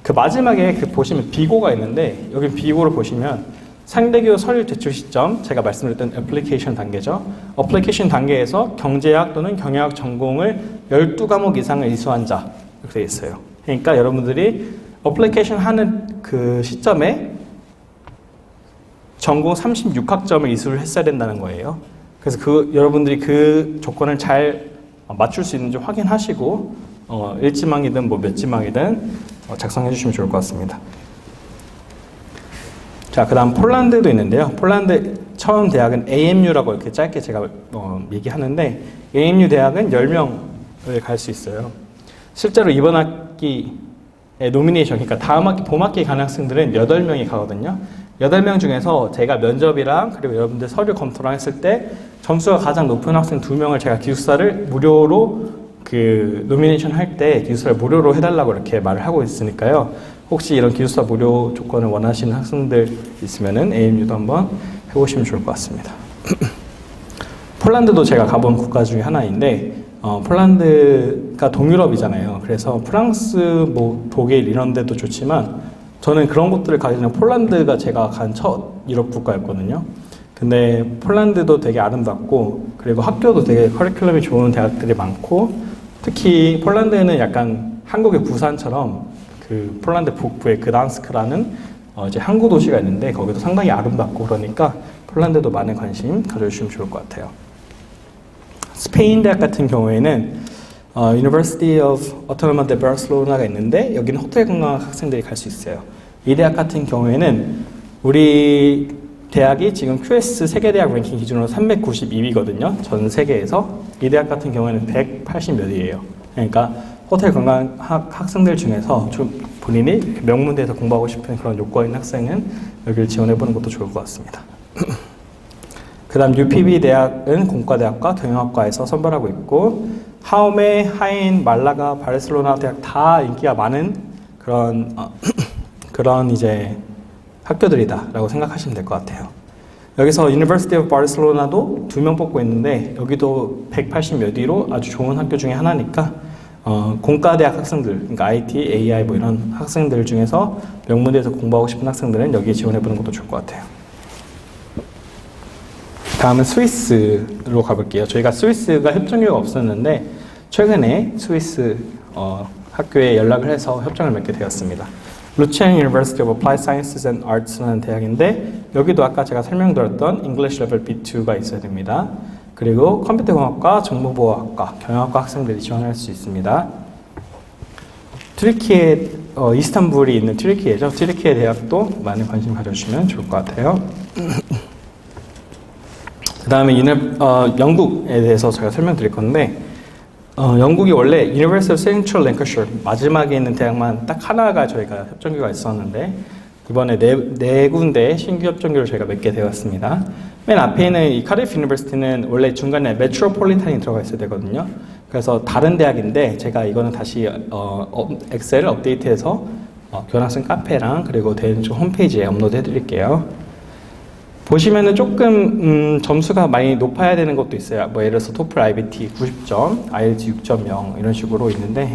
그 마지막에 그 보시면 비고가 있는데 여기 비고를 보시면 상대교 서류 제출 시점 제가 말씀드렸던 애플리케이션 단계죠. 애플리케이션 단계에서 경제학 또는 경영학 전공을 12과목 이상을 이수한 자 이렇게 되어 있어요. 그러니까 여러분들이 애플리케이션 하는 그 시점에 전공 36학점을 이수를 했어야 된다는 거예요. 그래서 여러분들이 그 조건을 잘 맞출 수 있는지 확인하시고 1지망이든 뭐 몇 지망이든 작성해 주시면 좋을 것 같습니다. 자, 그 다음 폴란드도 있는데요. 폴란드 처음 대학은 AMU라고 이렇게 짧게 제가 얘기하는데 AMU 대학은 10명을 갈 수 있어요. 실제로 이번 학기에 노미네이션, 그러니까 다음 학기 봄학기에 가는 학생들은 8명이 가거든요. 8명 중에서 제가 면접이랑 그리고 여러분들 서류 검토랑 했을 때 점수가 가장 높은 학생 2명을 제가 기숙사를 무료로 그 노미네이션 할 때 기숙사를 무료로 해달라고 이렇게 말을 하고 있으니까요. 혹시 이런 기숙사 무료 조건을 원하시는 학생들 있으면은 AMU도 한번 해보시면 좋을 것 같습니다. 폴란드도 제가 가본 국가 중에 하나인데 폴란드가 동유럽이잖아요. 그래서 프랑스, 뭐 독일 이런 데도 좋지만 저는 그런 곳들을 가기는 폴란드가 제가 간 첫 유럽 국가였거든요. 근데 폴란드도 되게 아름답고 그리고 학교도 되게 커리큘럼이 좋은 대학들이 많고 특히 폴란드에는 약간 한국의 부산처럼 그 폴란드 북부의 그단스크라는 이제 항구 도시가 있는데 거기도 상당히 아름답고 그러니까 폴란드도 많은 관심 가져주시면 좋을 것 같아요. 스페인 대학 같은 경우에는 University of Autónoma de Barcelona가 있는데 여기는 호텔 관광학 학생들이 갈 수 있어요. 이 대학 같은 경우에는 우리 대학이 지금 QS 세계대학 랭킹 기준으로 392위거든요. 전 세계에서. 이 대학 같은 경우에는 180 몇이에요. 그러니까 호텔 관광학 학생들 중에서 좀 본인이 명문대에서 공부하고 싶은 그런 요건인 학생은 여기를 지원해보는 것도 좋을 것 같습니다. 그 다음 UPB 대학은 공과대학과 경영학과에서 선발하고 있고 하우메, 하인, 말라가, 바르셀로나 대학 다 인기가 많은 그런 이제 학교들이다라고 생각하시면 될 것 같아요. 여기서 University of Barcelona도 2명 뽑고 있는데 여기도 180 몇 위로 아주 좋은 학교 중에 하나니까 공과대학 학생들, 그러니까 IT, AI 뭐 이런 학생들 중에서 명문대에서 공부하고 싶은 학생들은 여기에 지원해보는 것도 좋을 것 같아요. 다음은 스위스로 가볼게요. 저희가 스위스가 협정료가 없었는데 최근에 스위스 학교에 연락을 해서 협정을 맺게 되었습니다. 루첸 University of Applied Sciences and Arts라는 대학인데 여기도 아까 제가 설명드렸던 English Level B2가 있어야 됩니다. 그리고 컴퓨터공학과, 정보보호학과, 경영학과 학생들이 지원할 수 있습니다. 튀르키예, 이스탄불이 있는 튀르키예죠. 튀르키예 대학도 많은 관심 가져주시면 좋을 것 같아요. 그 다음에 영국에 대해서 제가 설명드릴 건데 영국이 원래 University of Central Lancashire 마지막에 있는 대학만 딱 하나가 저희가 협정교가 있었는데 이번에 네 군데 신규 협정교를 저희가 맺게 되었습니다. 맨 앞에 있는 이 카디프 유니버시티는 원래 중간에 메트로폴리탄이 들어가 있어야 되거든요. 그래서 다른 대학인데 제가 이거는 다시 엑셀을 업데이트해서 교환학생 카페랑 그리고 대인중 홈페이지에 업로드 해드릴게요. 보시면은 조금 점수가 많이 높아야 되는 것도 있어요. 뭐 예를 들어서 토플 IBT 90점, IELTS 6.0 이런 식으로 있는데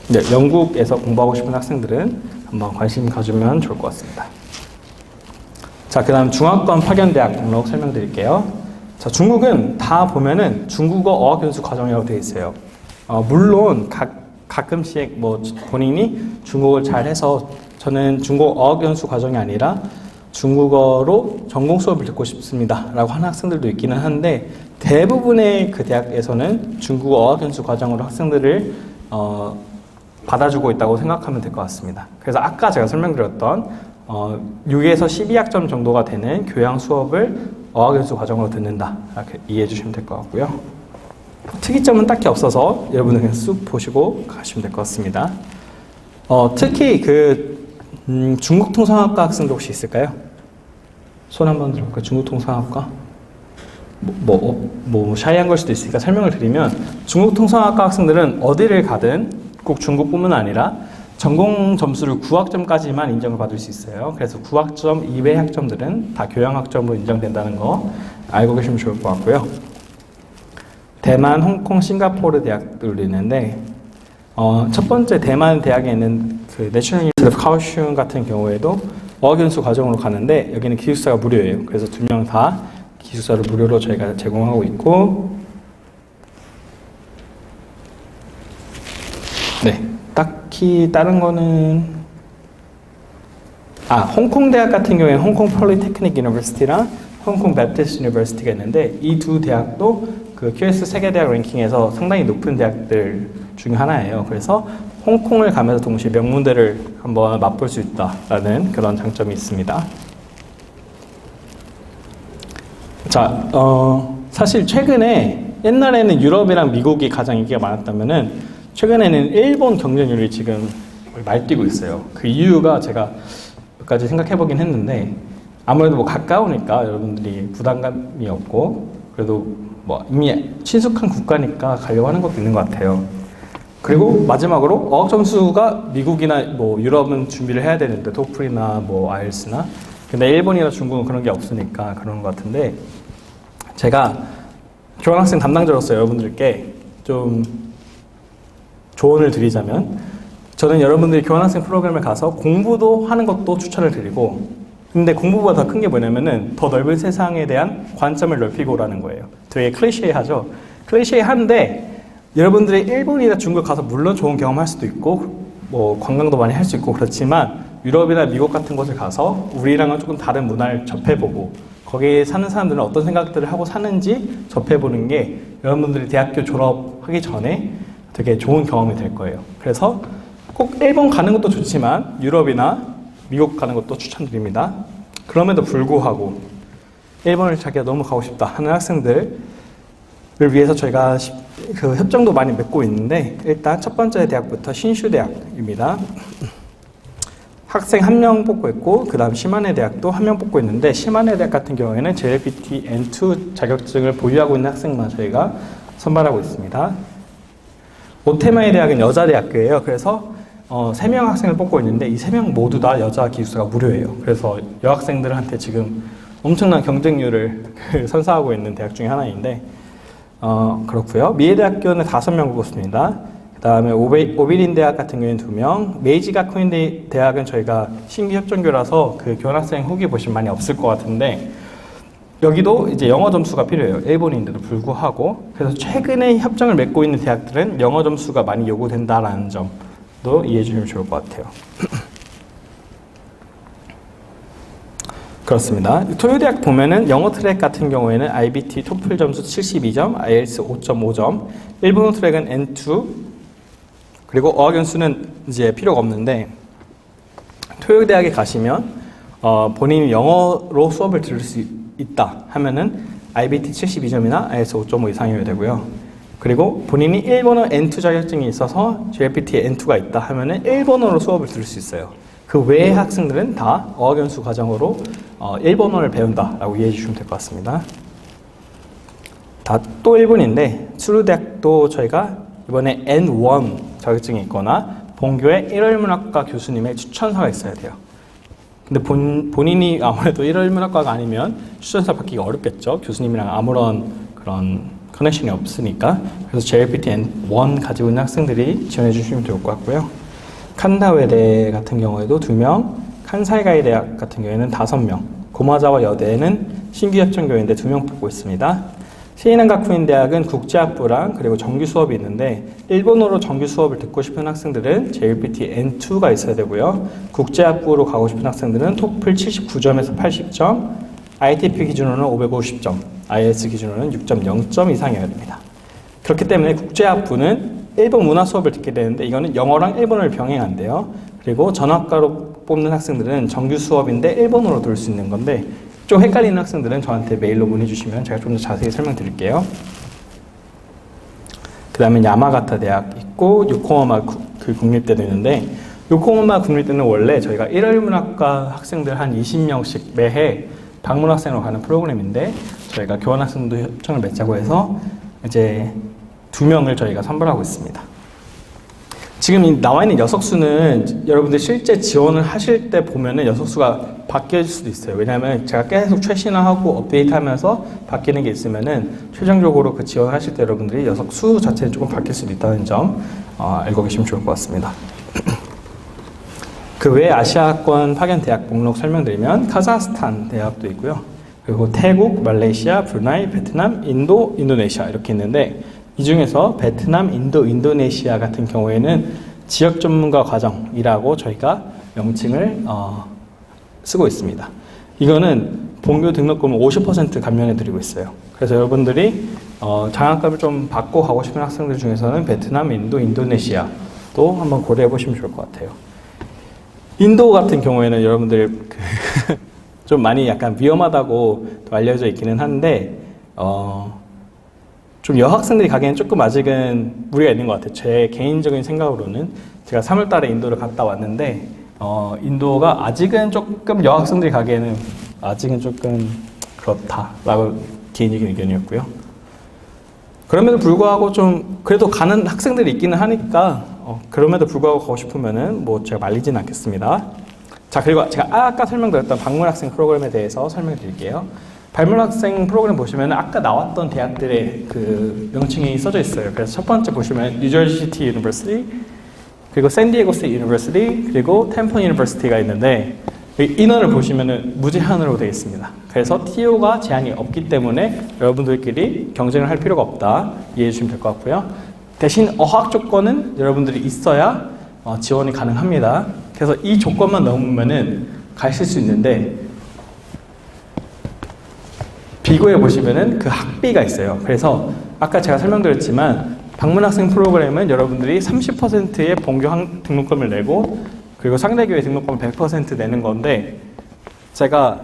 네, 영국에서 공부하고 싶은 학생들은 한번 관심 가지면 좋을 것 같습니다. 자, 그 다음 중화권 파견대학 등록 설명드릴게요. 자, 중국은 다 보면은 중국어 어학연수 과정이라고 되어 있어요. 물론 가끔씩 뭐 본인이 중국어를 잘해서 저는 중국어 어학연수 과정이 아니라 중국어로 전공 수업을 듣고 싶습니다 라고 하는 학생들도 있기는 한데 대부분의 그 대학에서는 중국어 어학연수 과정으로 학생들을 받아주고 있다고 생각하면 될 것 같습니다. 그래서 아까 제가 설명드렸던 6에서 12학점 정도가 되는 교양 수업을 어학연수 과정으로 듣는다. 이렇게 이해해 주시면 될 것 같고요. 특이점은 딱히 없어서 여러분은 그냥 쑥 보시고 가시면 될 것 같습니다. 특히 중국 통상학과 학생도 혹시 있을까요? 손 한번 들어볼까요? 중국 통상학과? 샤이한 걸 수도 있으니까 설명을 드리면, 중국 통상학과 학생들은 어디를 가든 꼭 중국뿐만 아니라 전공 점수를 9학점까지만 인정을 받을 수 있어요. 그래서 9학점 이외의 학점들은 다 교양학점으로 인정된다는 거 알고 계시면 좋을 것 같고요. 대만, 홍콩, 싱가포르 대학들도 있는데, 첫 번째 대만 대학에 있는 그 내셔널 유니버시티 오브 카오슝 같은 경우에도 어학연수 과정으로 가는데, 여기는 기숙사가 무료예요. 그래서 2명 다 기숙사를 무료로 저희가 제공하고 있고, 네, 딱히 다른 거는, 홍콩 대학 같은 경우에는 홍콩 폴리테크닉 유니버시티랑 홍콩 베프티스트 유니버시티가 있는데, 이 두 대학도 그 QS 세계대학 랭킹에서 상당히 높은 대학들 중 하나예요. 그래서 홍콩을 가면서 동시에 명문대를 한번 맛볼 수 있다라는 그런 장점이 있습니다. 자, 사실 최근에, 옛날에는 유럽이랑 미국이 가장 인기가 많았다면은 최근에는 일본 경쟁률이 지금 말뛰고 있어요. 그 이유가 제가 몇 가지 생각해 보긴 했는데, 아무래도 가까우니까 여러분들이 부담감이 없고, 그래도 이미 친숙한 국가니까 가려고 하는 것도 있는 것 같아요. 그리고 마지막으로 어학 점수가 미국이나 유럽은 준비를 해야 되는데, 토플이나 아이엘츠나, 근데 일본이나 중국은 그런 게 없으니까 그런 것 같은데, 제가 교환학생 담당자로서 여러분들께 좀 조언을 드리자면, 저는 여러분들이 교환학생 프로그램을 가서 공부도 하는 것도 추천을 드리고, 근데 공부보다 더 큰 게 뭐냐면은 더 넓은 세상에 대한 관점을 넓히고라는 거예요. 되게 클리셰하죠. 클리셰한데, 여러분들이 일본이나 중국 가서 물론 좋은 경험할 수도 있고 관광도 많이 할 수 있고 그렇지만, 유럽이나 미국 같은 곳을 가서 우리랑은 조금 다른 문화를 접해보고 거기에 사는 사람들은 어떤 생각들을 하고 사는지 접해보는 게 여러분들이 대학교 졸업하기 전에 되게 좋은 경험이 될 거예요. 그래서 꼭 일본 가는 것도 좋지만 유럽이나 미국 가는 것도 추천드립니다. 그럼에도 불구하고 일본을 자기가 너무 가고 싶다 하는 학생들을 위해서 저희가 그 협정도 많이 맺고 있는데, 일단 첫 번째 대학부터 신슈대학입니다. 학생 1명 뽑고 있고, 그 다음 시마네 대학도 1명 뽑고 있는데, 시마네 대학 같은 경우에는 JLPT N2 자격증을 보유하고 있는 학생만 저희가 선발하고 있습니다. 오테마이 대학은 여자대학교예요. 그래서 3명 학생을 뽑고 있는데, 이 3명 모두 다 여자 기숙사가 무료예요. 그래서 여학생들한테 지금 엄청난 경쟁률을 선사하고 있는 대학 중에 하나인데, 그렇고요. 미에대학교는 5명 뽑고 있습니다. 그 다음에 오비린 대학 같은 경우에는 2명, 메이지 가쿠인 대학은 저희가 신규 협정교라서 그 교환학생 후기 보시면 많이 없을 것 같은데, 여기도 이제 영어 점수가 필요해요. 일본인데도 불구하고. 그래서 최근에 협정을 맺고 있는 대학들은 영어 점수가 많이 요구된다라는 점도 이해해 주시면 좋을 것 같아요. 그렇습니다. 토요대학 보면은 영어 트랙 같은 경우에는 IBT 토플 점수 72점, IELTS 5.5점, 일본어 트랙은 N2, 그리고 어학연수는 이제 필요가 없는데, 토요대학에 가시면 본인이 영어로 수업을 들을 수 있다 하면은 IBT 72점이나 IELTS 5.5 이상이어야 되고요. 그리고 본인이 일본어 N2 자격증이 있어서 JLPT N2가 있다 하면은 일본어로 수업을 들을 수 있어요. 그 외의 학생들은 다 어학연수 과정으로 일본어를 배운다라고 이해해 주시면 될 것 같습니다. 다 또 일본인데, 수루대학도 저희가 이번에 N1 자격증이 있거나 본교의 일월문학과 교수님의 추천서가 있어야 돼요. 근데 본인이 아무래도 일월문학과가 아니면 추천서 받기가 어렵겠죠. 교수님이랑 아무런 그런 커넥션이 없으니까. 그래서 JLPT N1 가지고 있는 학생들이 지원해 주시면 좋을 것 같고요. 칸다웨대 같은 경우에도 2명, 칸사이가이 대학 같은 경우에는 5명, 고마자와 여대는 신규 협정교인데 2명 뽑고 있습니다. 시인한가쿠인 대학은 국제학부랑 그리고 정규 수업이 있는데, 일본어로 정규 수업을 듣고 싶은 학생들은 JLPT N2가 있어야 되고요. 국제학부로 가고 싶은 학생들은 토플 79점에서 80점, ITP 기준으로는 550점, IELTS 기준으로는 6.0점 이상이어야 됩니다. 그렇기 때문에 국제학부는 일본 문화 수업을 듣게 되는데, 이거는 영어랑 일본어를 병행한대요. 그리고 전학과로 뽑는 학생들은 정규 수업인데 1번으로 돌 수 있는 건데 좀 헷갈리는 학생들은 저한테 메일로 문의 주시면 제가 좀 더 자세히 설명드릴게요. 그 다음에 야마가타 대학 있고 요코하마 국립대도 있는데 요코하마 국립대는 원래 저희가 1월 문학과 학생들 한 20명씩 매해 방문학생으로 가는 프로그램인데 저희가 교환학생도 협정을 맺자고 해서 이제 2명을 저희가 선발하고 있습니다. 지금 나와 있는 녀석수는 여러분들 실제 지원을 하실 때 보면은 녀석수가 바뀔 수도 있어요. 왜냐하면 제가 계속 최신화하고 업데이트하면서 바뀌는 게 있으면은 최종적으로 그 지원을 하실 때 여러분들이 녀석수 자체는 조금 바뀔 수도 있다는 점 알고 계시면 좋을 것 같습니다. 그 외에 아시아권 파견 대학 목록 설명드리면 카자흐스탄 대학도 있고요. 그리고 태국, 말레이시아, 브루나이, 베트남, 인도, 인도네시아 이렇게 있는데 이 중에서 베트남, 인도, 인도네시아 같은 경우에는 지역 전문가 과정이라고 저희가 명칭을 쓰고 있습니다. 이거는 본교 등록금을 50% 감면해드리고 있어요. 그래서 여러분들이 장학금을 좀 받고 가고 싶은 학생들 중에서는 베트남, 인도, 인도네시아도 한번 고려해 보시면 좋을 것 같아요. 인도 같은 경우에는 여러분들 좀 많이 약간 위험하다고 알려져 있기는 한데 좀 여학생들이 가기에는 조금 아직은 무리가 있는 것 같아요. 제 개인적인 생각으로는 제가 3월 달에 인도를 갔다 왔는데 인도가 아직은 조금 여학생들이 가기에는 아직은 조금 그렇다라고 개인적인 의견이었고요. 그럼에도 불구하고 좀 그래도 가는 학생들이 있기는 하니까 그럼에도 불구하고 가고 싶으면은 뭐 제가 말리지는 않겠습니다. 자, 그리고 제가 아까 설명드렸던 방문학생 프로그램에 대해서 설명드릴게요. 방문학생 프로그램 보시면 아까 나왔던 대학들의 그 명칭이 써져 있어요. 그래서 첫 번째 보시면 뉴저지 시티 유니버시티, 그리고 샌디에고 스테이트 유니버시티, 그리고 템플 유니버시티가 있는데 인원을 보시면은 무제한으로 되어 있습니다. 그래서 TO가 제한이 없기 때문에 여러분들끼리 경쟁을 할 필요가 없다 이해해 주시면 될 것 같고요. 대신 어학 조건은 여러분들이 있어야 지원이 가능합니다. 그래서 이 조건만 넘으면은 가실 수 있는데 비교해 보시면은 그 학비가 있어요. 그래서 아까 제가 설명드렸지만 방문학생 프로그램은 여러분들이 30%의 본교 등록금을 내고 그리고 상대교회 등록금을 100% 내는 건데 제가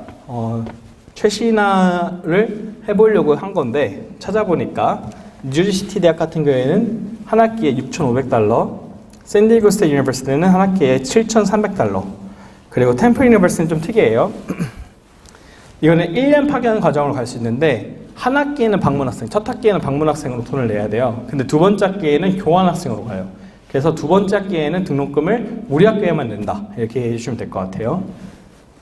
최신화를 해보려고 한 건데 찾아보니까 뉴저지시티 대학 같은 경우에는 한 학기에 $6,500, 샌디에고 스테이트 유니버시티는 한 학기에 $7,300, 그리고 템플 유니버시티는 좀 특이해요. 이거는 1년 파견 과정으로 갈 수 있는데 한 학기에는 방문학생, 첫 학기에는 방문학생으로 돈을 내야 돼요. 근데 두 번째 학기에는 교환학생으로 가요. 그래서 두 번째 학기에는 등록금을 우리 학교에만 낸다 이렇게 해주시면 될 것 같아요.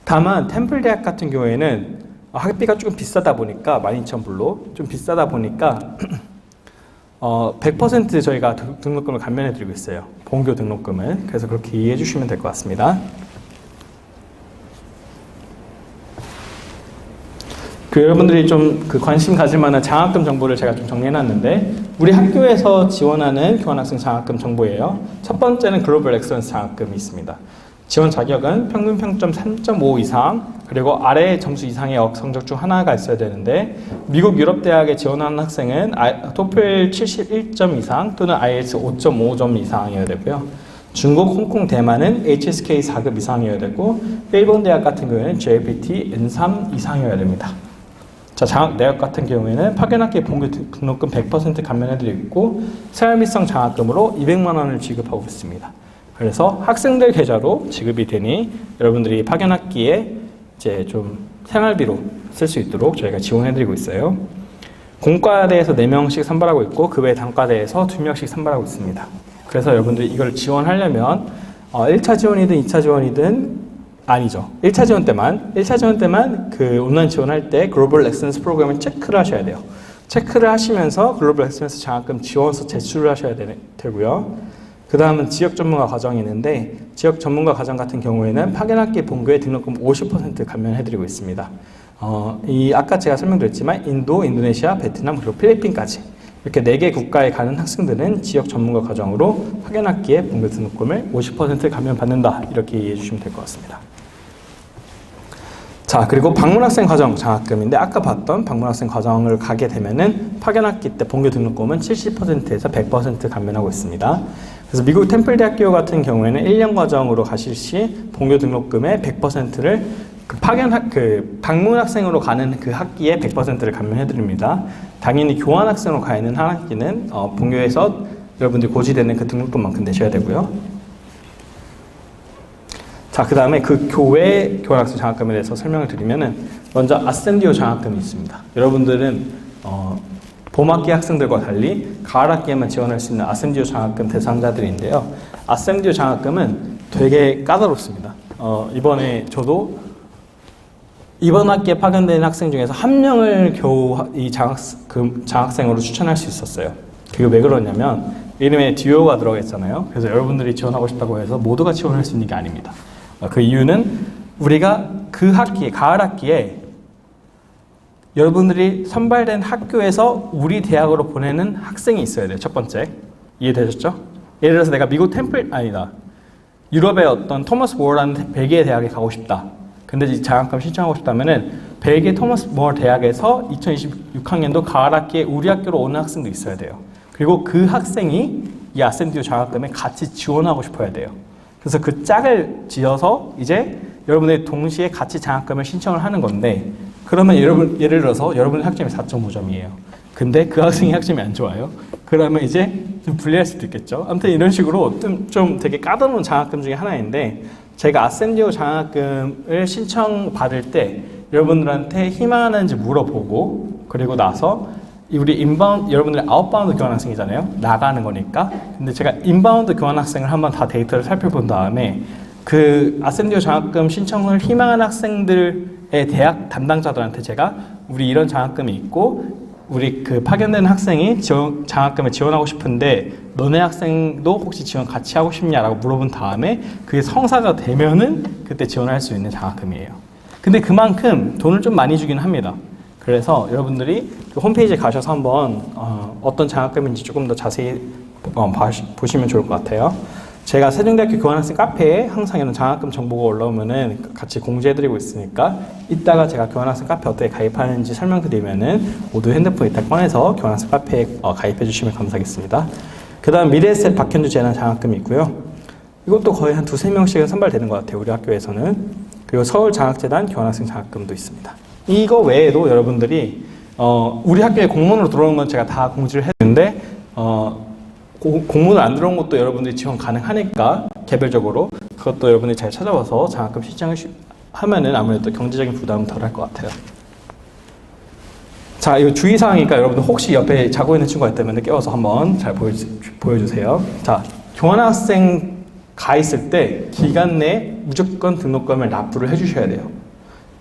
다만 템플 대학 같은 경우에는 학비가 조금 비싸다 보니까 12,000불로 좀 비싸다 보니까 100% 저희가 등록금을 감면해드리고 있어요. 본교 등록금은. 그래서 그렇게 이해해 주시면 될 것 같습니다. 여러분들이 좀 관심 가질 만한 장학금 정보를 제가 좀 정리해놨는데 우리 학교에서 지원하는 교환학생 장학금 정보예요. 첫 번째는 글로벌 엑셀런스 장학금이 있습니다. 지원 자격은 평균 평점 3.5 이상 그리고 아래 점수 이상의 어학 성적 중 하나가 있어야 되는데 미국 유럽 대학에 지원하는 학생은 토플 71점 이상 또는 IELTS 5.5점 이상이어야 되고요. 중국, 홍콩, 대만은 HSK 4급 이상이어야 되고 일본 대학 같은 경우에는 JLPT N3 이상이어야 됩니다. 자, 장학 대학 같은 경우에는 파견학기 본교 등록금 100% 감면해드리고 있고 생활비성 장학금으로 200만 원을 지급하고 있습니다. 그래서 학생들 계좌로 지급이 되니 여러분들이 파견학기에 이제 좀 생활비로 쓸 수 있도록 저희가 지원해드리고 있어요. 공과대에서 4명씩 선발하고 있고 그 외 단과대에서 2명씩 선발하고 있습니다. 그래서 여러분들이 이걸 지원하려면 1차 지원이든 2차 지원이든 아니죠. 1차 지원 때만 그 온라인 지원할 때 글로벌 엑셀런스 프로그램을 체크를 하셔야 돼요. 체크를 하시면서 글로벌 엑셀런스 장학금 지원서 제출을 하셔야 되고요. 그 다음은 지역 전문가 과정이 있는데 지역 전문가 과정 같은 경우에는 파견학기 본교의 등록금 50% 감면해드리고 있습니다. 아까 제가 설명드렸지만 인도, 인도네시아, 베트남 그리고 필리핀까지 이렇게 4개 국가에 가는 학생들은 지역 전문가 과정으로 파견학기에 본교 등록금을 50% 감면받는다 이렇게 이해해 주시면 될 것 같습니다. 자, 그리고 방문학생 과정 장학금인데 아까 봤던 방문학생 과정을 가게 되면은 파견학기 때 본교 등록금은 70%에서 100% 감면하고 있습니다. 그래서 미국 템플대학교 같은 경우에는 1년 과정으로 가실 시 본교 등록금의 100%를 방문 학생으로 가는 그 학기에 100%를 감면해드립니다. 당연히 교환 학생으로 가 있는 한 학기는 본교에서 여러분들이 고지되는 그 등록금만큼 내셔야 되고요. 자, 그 다음에 그 교회 교환학생 장학금에 대해서 설명을 드리면은 먼저 아센디오 장학금이 있습니다. 여러분들은 봄학기 학생들과 달리 가을학기에만 지원할 수 있는 아센디오 장학금 대상자들인데요. 아센디오 장학금은 되게 까다롭습니다. 이번에 저도 이번 학기에 파견된 학생 중에서 한 명을 겨우 이 장학생으로 추천할 수 있었어요. 그게 왜 그러냐면 이름에 듀오가 들어가 있잖아요. 그래서 여러분들이 지원하고 싶다고 해서 모두가 지원할 수 있는 게 아닙니다. 그 이유는 우리가 그 학기에, 가을 학기에 여러분들이 선발된 학교에서 우리 대학으로 보내는 학생이 있어야 돼요. 첫 번째. 이해되셨죠? 예를 들어서 내가 미국 유럽의 어떤 토머스 모어라는 벨기에 대학에 가고 싶다. 근데 이 장학금 신청하고 싶다면은 벨기에 토머스 모어 대학에서 2026학년도 가을 학기에 우리 학교로 오는 학생도 있어야 돼요. 그리고 그 학생이 이 아센디오 장학금에 같이 지원하고 싶어야 돼요. 그래서 그 짝을 지어서 이제 여러분들이 동시에 같이 장학금을 신청을 하는 건데, 그러면 예를 들어서 여러분의 학점이 4.5점이에요. 근데 그 학생이 학점이 안 좋아요. 그러면 이제 좀 불리할 수도 있겠죠. 아무튼 이런 식으로 좀 되게 까다로운 장학금 중에 하나인데, 제가 아센디오 장학금을 신청받을 때 여러분들한테 희망하는지 물어보고, 그리고 나서 우리 여러분들이 아웃바운드 교환학생이잖아요. 나가는 거니까. 근데 제가 인바운드 교환학생을 한번 다 데이터를 살펴본 다음에 그 아센디오 장학금 신청을 희망하는 학생들의 대학 담당자들한테 제가 우리 이런 장학금이 있고 우리 그 파견된 학생이 장학금을 지원하고 싶은데 너네 학생도 혹시 지원 같이 하고 싶냐라고 물어본 다음에 그게 성사가 되면은 그때 지원할 수 있는 장학금이에요. 근데 그만큼 돈을 좀 많이 주긴 합니다. 그래서 여러분들이 그 홈페이지에 가셔서 한번 어떤 장학금인지 조금 더 자세히 보시면 좋을 것 같아요. 제가 세종대학교 교환학생 카페에 항상 이런 장학금 정보가 올라오면은 같이 공지해드리고 있으니까 이따가 제가 교환학생 카페 어떻게 가입하는지 설명드리면은 모두 핸드폰 이따 꺼내서 교환학생 카페에 가입해 주시면 감사하겠습니다. 그 다음 미래에셋 박현주 재난 장학금이 있고요. 이것도 거의 한 2-3명씩은 선발되는 것 같아요. 우리 학교에서는. 그리고 서울장학재단 교환학생 장학금도 있습니다. 이거 외에도 여러분들이 우리 학교에 공문으로 들어오는 건 제가 다 공지를 했는데 공문을 안 들어온 것도 여러분들이 지원 가능하니까 개별적으로 그것도 여러분들이 잘 찾아봐서 장학금 신청을 하면은 아무래도 경제적인 부담은 덜 할 것 같아요. 자, 이거 주의사항이니까 여러분들 혹시 옆에 자고 있는 친구가 있다면 깨워서 한번 잘 보여주세요. 자, 교환학생 가 있을 때 기간 내에 무조건 등록금을 납부를 해주셔야 돼요.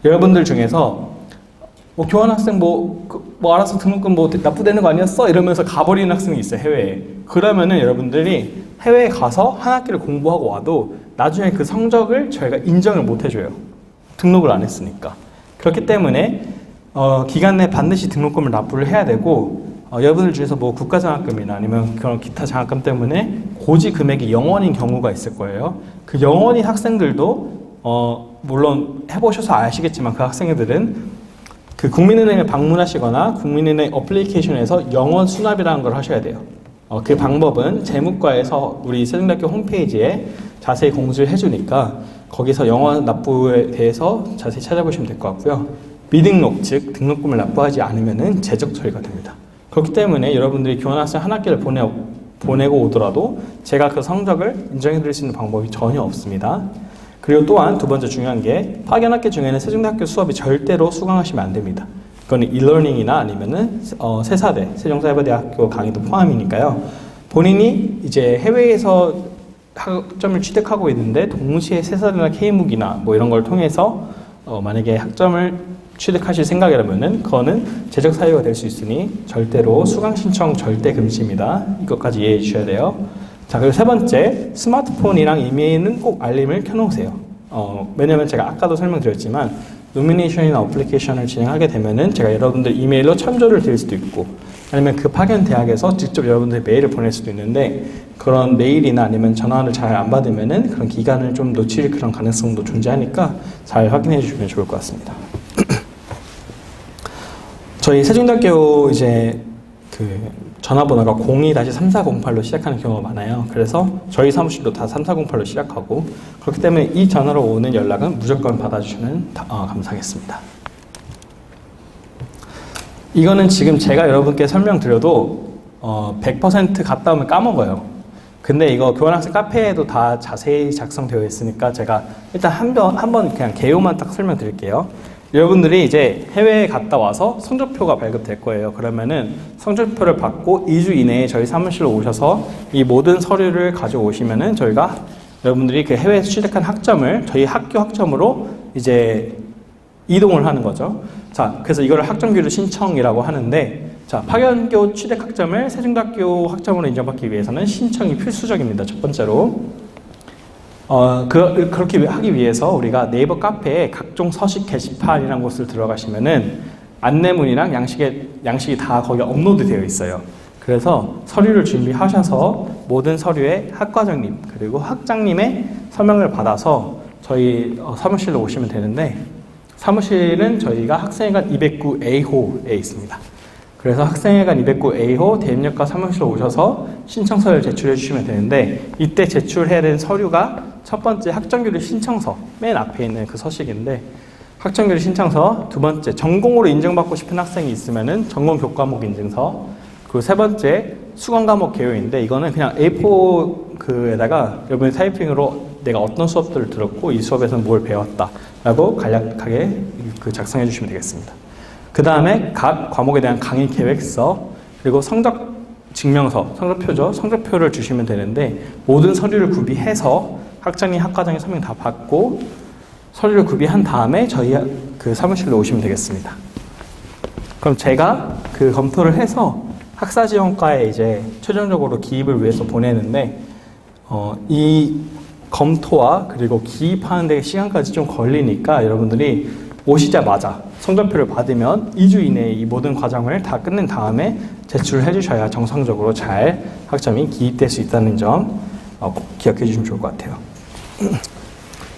여러분들 중에서 교환학생 알아서 등록금 납부되는 거 아니었어? 이러면서 가버리는 학생이 있어요, 해외에. 그러면은 여러분들이 해외에 가서 한 학기를 공부하고 와도 나중에 그 성적을 저희가 인정을 못 해줘요. 등록을 안 했으니까. 그렇기 때문에 기간 내에 반드시 등록금을 납부를 해야 되고 여러분들 중에서 국가장학금이나 아니면 그런 기타 장학금 때문에 고지 금액이 0원인 경우가 있을 거예요. 그 0원인 학생들도 물론 해보셔서 아시겠지만 그 학생들은 그 국민은행을 방문하시거나 국민은행 어플리케이션에서 0원 수납이라는 걸 하셔야 돼요. 그 방법은 재무과에서 우리 세종대학교 홈페이지에 자세히 공지를 해주니까 거기서 0원 납부에 대해서 자세히 찾아보시면 될 것 같고요. 미등록, 즉 등록금을 납부하지 않으면 제적 처리가 됩니다. 그렇기 때문에 여러분들이 교환학생 한 학기를 보내고 오더라도 제가 그 성적을 인정해드릴 수 있는 방법이 전혀 없습니다. 그리고 또한 두 번째 중요한 게 파견학기 중에는 세종대학교 수업이 절대로 수강하시면 안 됩니다. 그건 일러닝이나 아니면은 세사대, 세종사이버대학교 강의도 포함이니까요. 본인이 이제 해외에서 학점을 취득하고 있는데 동시에 세사대나 K무기나 이런 걸 통해서 만약에 학점을 취득하실 생각이라면은 그거는 재적 사유가 될 수 있으니 절대로 수강 신청 절대 금지입니다. 이것까지 이해해 주셔야 돼요. 자, 그리고 세 번째, 스마트폰이랑 이메일은 꼭 알림을 켜놓으세요. 왜냐면 제가 아까도 설명드렸지만 노미네이션이나 어플리케이션을 진행하게 되면은 제가 여러분들 이메일로 첨조를 드릴 수도 있고 아니면 그 파견 대학에서 직접 여러분들 메일을 보낼 수도 있는데 그런 메일이나 아니면 전화를 잘 안 받으면은 그런 기간을 좀 놓칠 그런 가능성도 존재하니까 잘 확인해 주시면 좋을 것 같습니다. 저희 세종대학교 이제 그 전화번호가 02-3408로 시작하는 경우가 많아요. 그래서 저희 사무실도 다 3408로 시작하고 그렇기 때문에 이 전화로 오는 연락은 무조건 받아주시면 감사하겠습니다. 이거는 지금 제가 여러분께 설명드려도 100% 갔다 오면 까먹어요. 근데 이거 교환학생 카페에도 다 자세히 작성되어 있으니까 제가 일단 한번 그냥 개요만 딱 설명드릴게요. 여러분들이 이제 해외에 갔다 와서 성적표가 발급될 거예요. 그러면은 성적표를 받고 2주 이내에 저희 사무실로 오셔서 이 모든 서류를 가져오시면은 저희가 여러분들이 그 해외에서 취득한 학점을 저희 학교 학점으로 이제 이동을 하는 거죠. 자, 그래서 이거를 학점교류 신청이라고 하는데, 자, 파견교 취득 학점을 세종대학교 학점으로 인정받기 위해서는 신청이 필수적입니다. 첫 번째로. 그렇게 하기 위해서 우리가 네이버 카페에 각종 서식 게시판이라는 곳을 들어가시면은 안내문이랑 양식이 다 거기 업로드 되어 있어요. 그래서 서류를 준비하셔서 모든 서류에 학과장님 그리고 학장님의 서명을 받아서 저희 사무실로 오시면 되는데, 사무실은 저희가 학생회관 209A호에 있습니다. 그래서 학생회관 209A호 대입력과 사무실로 오셔서 신청서를 제출해 주시면 되는데, 이때 제출해야 되는 서류가 첫 번째 학점교류 신청서, 맨 앞에 있는 그 서식인데, 학점교류 신청서, 두 번째 전공으로 인정받고 싶은 학생이 있으면은 전공 교과목 인증서, 그리고 세 번째 수강 과목 개요인데, 이거는 그냥 A4 그에다가 여러분이 타이핑으로 내가 어떤 수업들을 들었고 이 수업에서는 뭘 배웠다 라고 간략하게 작성해 주시면 되겠습니다. 그 다음에 각 과목에 대한 강의 계획서, 그리고 성적 증명서, 성적표죠. 성적표를 주시면 되는데, 모든 서류를 구비해서 학장님, 학과장님 서명 다 받고 서류를 구비한 다음에 저희 그 사무실로 오시면 되겠습니다. 그럼 제가 그 검토를 해서 학사지원과에 이제 최종적으로 기입을 위해서 보내는데, 이 검토와 그리고 기입하는 데 시간까지 좀 걸리니까 여러분들이 오시자마자 성적표를 받으면 2주 이내에 이 모든 과정을 다 끝낸 다음에 제출을 해주셔야 정상적으로 잘 학점이 기입될 수 있다는 점 꼭 기억해 주시면 좋을 것 같아요.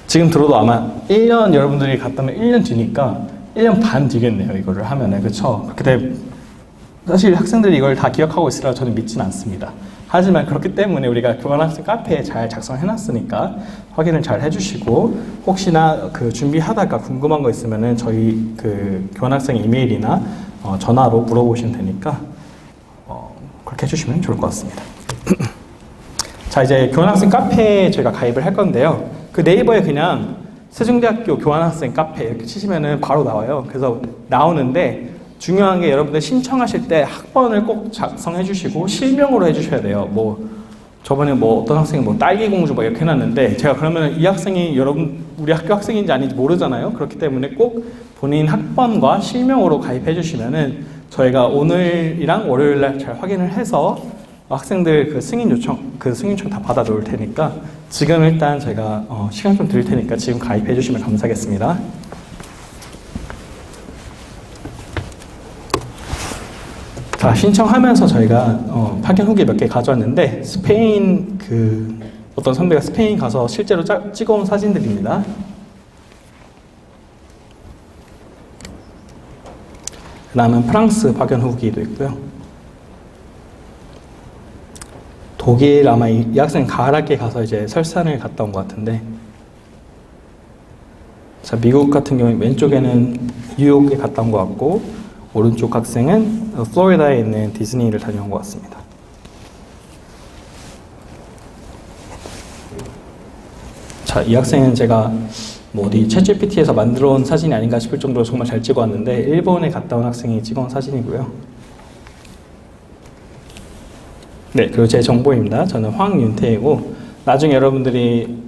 지금 들어도 아마 1년 여러분들이 갔다면 1년 뒤니까 1년 반 뒤겠네요. 이거를 하면은. 그렇죠? 그때 사실 학생들이 이걸 다 기억하고 있으라 저는 믿지는 않습니다. 하지만 그렇기 때문에 우리가 교환학생 카페에 잘 작성해놨으니까 확인을 잘 해주시고, 혹시나 그 준비하다가 궁금한 거 있으면은 저희 그 교환학생 이메일이나 전화로 물어보시면 되니까 그렇게 해주시면 좋을 것 같습니다. 자, 이제 교환학생 카페에 저희가 가입을 할 건데요. 그 네이버에 그냥 세종대학교 교환학생 카페 이렇게 치시면은 바로 나와요. 그래서 나오는데, 중요한 게 여러분들 신청하실 때 학번을 꼭 작성해 주시고 실명으로 해주셔야 돼요. 저번에 어떤 학생이 딸기공주 이렇게 해놨는데, 제가 그러면 이 학생이 우리 학교 학생인지 아닌지 모르잖아요. 그렇기 때문에 꼭 본인 학번과 실명으로 가입해 주시면은 저희가 오늘이랑 월요일날 잘 확인을 해서 학생들 그 승인 요청 다 받아 놓을 테니까, 지금 일단 제가 시간 좀 드릴 테니까 지금 가입해 주시면 감사하겠습니다. 자, 신청하면서 저희가 파견 후기 몇 개 가져왔는데, 스페인 어떤 선배가 스페인 가서 실제로 찍어온 사진들입니다. 그 다음은 프랑스 파견 후기도 있고요. 독일, 아마 이 학생 가을 학기에 가서 이제 설산을 갔다 온 것 같은데, 자, 미국 같은 경우에 왼쪽에는 뉴욕에 갔다 온 것 같고, 오른쪽 학생은 플로리다에 있는 디즈니를 다녀온 것 같습니다. 자, 이 학생은 제가 어디 챗GPT에서 만들어 온 사진이 아닌가 싶을 정도로 정말 잘 찍어왔는데, 일본에 갔다 온 학생이 찍어온 사진이고요. 네, 그리고 제 정보입니다. 저는 황윤태이고, 나중에 여러분들이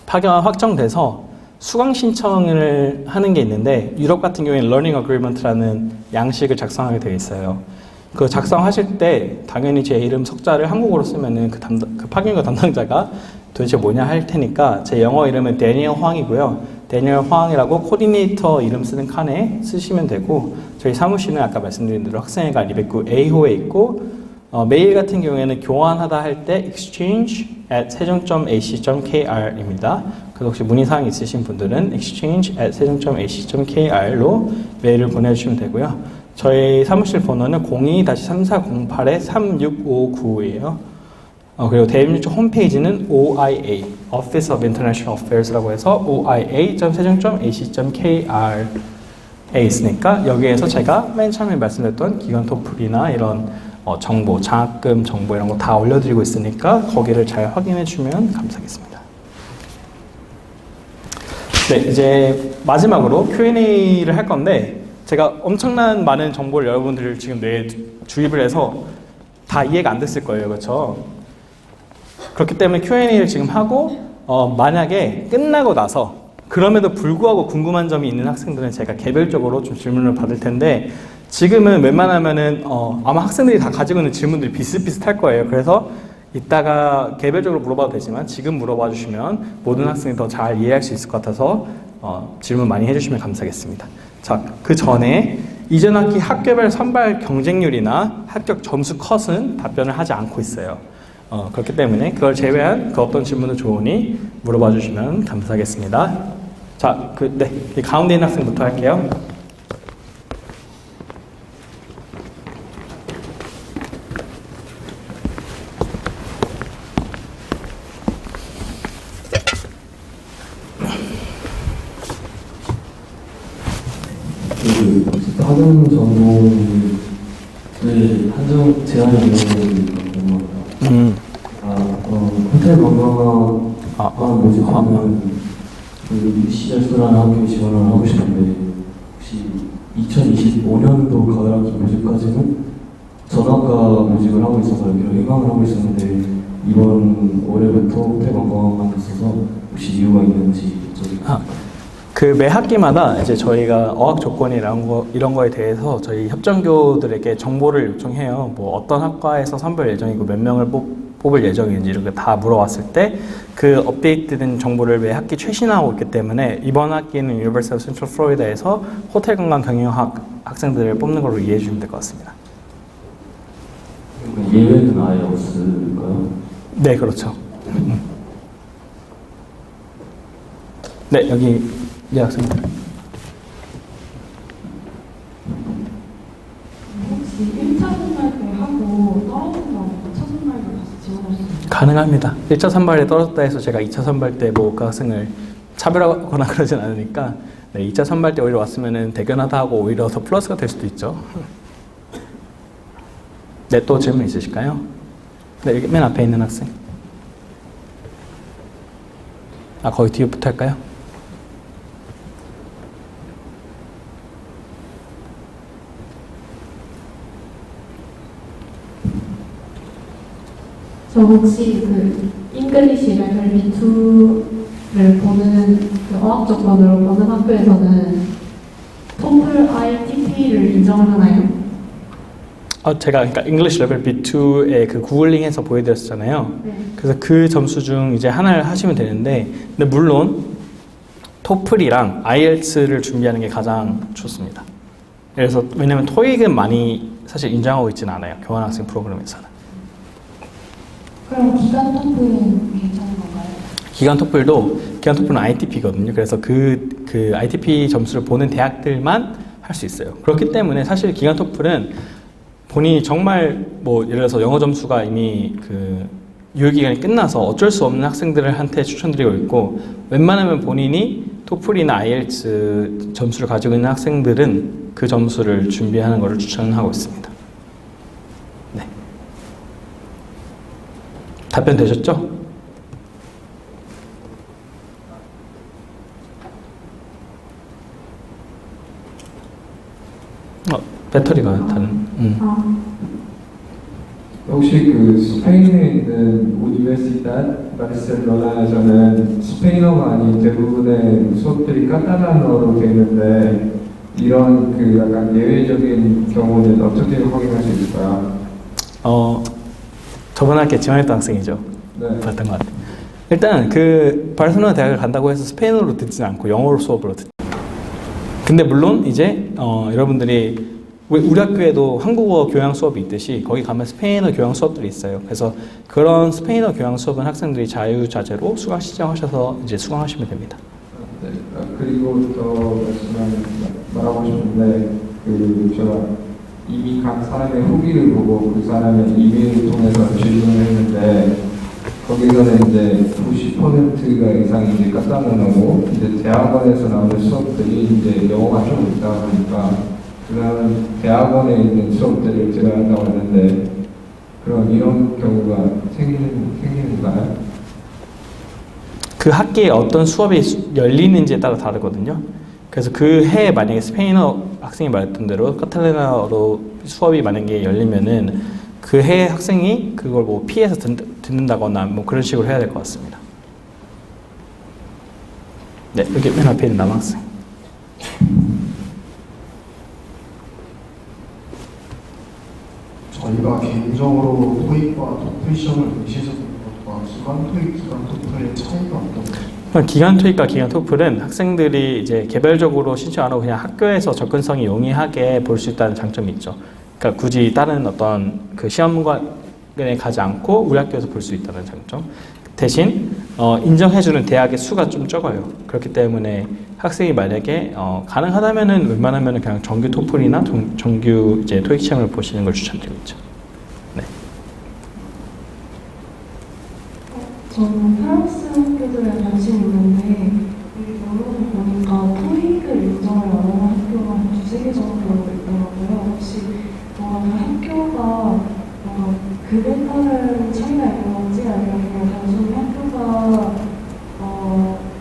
파견 확정돼서 수강 신청을 하는 게 있는데, 유럽 같은 경우에는 Learning Agreement라는 양식을 작성하게 되어 있어요. 그 작성하실 때 당연히 제 이름 석자를 한국어로 쓰면은 그 파견과 담당자가 도대체 뭐냐 할 테니까, 제 영어 이름은 데니얼 황이고요. 데니얼 황이라고 코디네이터 이름 쓰는 칸에 쓰시면 되고, 저희 사무실은 아까 말씀드린 대로 학생회관 209A호에 있고, 메일 같은 경우에는 교환하다 할 때 exchange@se종.ac.kr입니다. 그래서 혹시 문의사항 있으신 분들은 exchange@se종.ac.kr로 메일을 보내주시면 되고요. 저희 사무실 번호는 02-3408-3659예요. 그리고 대입률 홈페이지는 OIA, Office of International Affairs라고 해서 oia.sejeong.ac.kr에 있으니까 여기에서 제가 맨 처음에 말씀드렸던 기관 토플이나 이런 정보, 장학금 정보 이런 거 다 올려드리고 있으니까 거기를 잘 확인해 주면 감사하겠습니다. 네, 이제 마지막으로 Q&A를 할 건데 제가 엄청난 많은 정보를 여러분들 지금 주입을 해서 다 이해가 안 됐을 거예요. 그렇죠? 그렇기 때문에 Q&A를 지금 하고 만약에 끝나고 나서 그럼에도 불구하고 궁금한 점이 있는 학생들은 제가 개별적으로 좀 질문을 받을 텐데 지금은 웬만하면은 아마 학생들이 다 가지고 있는 질문들이 비슷비슷할 거예요. 그래서 이따가 개별적으로 물어봐도 되지만 지금 물어봐 주시면 모든 학생이 더 잘 이해할 수 있을 것 같아서 질문 많이 해주시면 감사하겠습니다. 자, 그 전에 이전 학기 학교별 선발 경쟁률이나 합격 점수 컷은 답변을 하지 않고 있어요. 그렇기 때문에 그걸 제외한 그 어떤 질문도 좋으니 물어봐 주시면 감사하겠습니다. 자, 이 가운데 있는 학생부터 할게요. 학연 전공의 한정 제한이 있는 건가요? 호텔 관광학 모집하면 그 시절수라는 학교에 지원을 하고 싶은데 혹시 2025년도 가을학기 모집까지는 전학과 모집을 하고 있어서 여기로 희망을 하고 있었는데 이번 올해부터 호텔 관광학만 있어서 혹시 이유가 있는지 여쭤보겠습니다. 그 매 학기마다 이제 저희가 어학 조건이랑 이런 거에 대해서 저희 협정교들에게 정보를 요청해요. 뭐 어떤 학과에서 선별 예정이고 몇 명을 뽑을 예정인지 이렇게 다 물어왔을 때 그 업데이트된 정보를 매 학기 최신화하고 있기 때문에 이번 학기는 유니버시티 오브 센트럴 플로리다에서 호텔 관광 경영학 학생들을 뽑는 걸로 이해해 주시면 될 것 같습니다. 예외는 아예 없을까요? 네, 그렇죠. 네, 여기 이 학생들. 혹시 1차 선발 때 하고 떨어진 다음에 2차 선발도 다시 지원할 수 있나요? 가능합니다. 1차 선발에 떨어졌다 해서 제가 2차 선발 때 뭐 그 학생을 차별하거나 그러진 않으니까 2차 선발 때 오히려 왔으면 대견하다 하고 오히려 더 플러스가 될 수도 있죠. 네, 또 질문 있으실까요? 네, 여기 맨 앞에 있는 학생. 거기 뒤부터 할까요? 저 혹시 그 잉글리시 레벨 B2를 보는 그 어학 조건으로 보는 학교에서는 토플 ITP를 인정을 하나요? 제가 그러니까 English Level B2의 그 구글링해서 보여드렸잖아요. 네. 그래서 그 점수 중 이제 하나를 하시면 되는데, 근데 물론 토플이랑 IELTS를 준비하는 게 가장 좋습니다. 그래서 왜냐면 토익은 많이 사실 인정하고 있지는 않아요. 교환학생 프로그램에서는. 그럼 기간 토플은 괜찮은 건가요? 기간 토플은 ITP거든요. 그래서 그 ITP 점수를 보는 대학들만 할 수 있어요. 그렇기 때문에 사실 기간 토플은 본인이 정말 뭐 예를 들어서 영어 점수가 이미 그 유효기간이 끝나서 어쩔 수 없는 학생들한테 추천드리고 있고, 웬만하면 본인이 토플이나 IELTS 점수를 가지고 있는 학생들은 그 점수를 준비하는 것을 추천하고 있습니다. 네. 답변 되셨죠? 배터리가 다른. 혹시 그 스페인에 있는 우니베시ታት 바르셀로나에서는 스페인어가 아닌 대부분의 수업들이 카탈란어로 되어 있는데 이런 그 약간 예외적인 경우는 어떻게 확인할 수 있을까요? 저번 학기에 지원했던 학생이죠. 네. 봤던 것 같아요. 일단 그 바르셀로나 대학을 간다고 해서 스페인어로 듣지는 않고 영어로 수업으로 듣. 근데 물론 이제 여러분들이 우리 학교에도 한국어 교양 수업이 있듯이 거기 가면 스페인어 교양 수업들이 있어요. 그래서 그런 스페인어 교양 수업은 학생들이 자유자재로 수강 신청하셔서 이제 수강하시면 됩니다. 네. 그리고 더 말하고 싶은데 그 제가 이미 각 사람의 후기를 보고 그 사람의 이메일을 통해서 질문을 했는데 거기서는 이제 90%가 이상이 이제 깎아나가고 이제 대학원에서 나오는 수업들이 이제 영어가 좀 있다 보니까 그런 대학원에 있는 수업들을 들어야 한다고 하는데 그럼 이런 경우가 생기는가요? 그 학기에 어떤 수업이 열리는지에 따라 다르거든요. 그래서 그 해에 만약에 스페인어 학생이 말했던 대로 카탈라나로 수업이 만약에 열리면은 그 해 학생이 그걸 뭐 피해서 듣는다거나 뭐 그런 식으로 해야 될 것 같습니다. 네, 여기 맨 앞에 있는 남학생. 저희가 개인적으로 토익과 토플 시험을 응시해서 보는 것과 기관 토익, 기관 토플의 차이가 어떤 거죠? 기간 토익과 기간 토플은 학생들이 이제 개별적으로 신청 안 하고 그냥 학교에서 접근성이 용이하게 볼 수 있다는 장점이 있죠. 그러니까 굳이 다른 어떤 그 시험관에 가지 않고 우리 학교에서 볼 수 있다는 장점. 대신 인정해주는 대학의 수가 좀 적어요. 그렇기 때문에 학생이 만약에 가능하다면은 웬만하면은 그냥 정규 토플이나 정규 이제 토익 시험을 보시는 걸 추천드리고 있죠. 네. 저는 프랑스 학교들에 관심이 있는데 이 여론을 보니까 토익을 인정을 안 하는 학교가 한 두세 개 정도 있더라고요. 혹시 그 학교가 그에 따른 차이가 있는 건지 아니면 그냥 단순히 학교가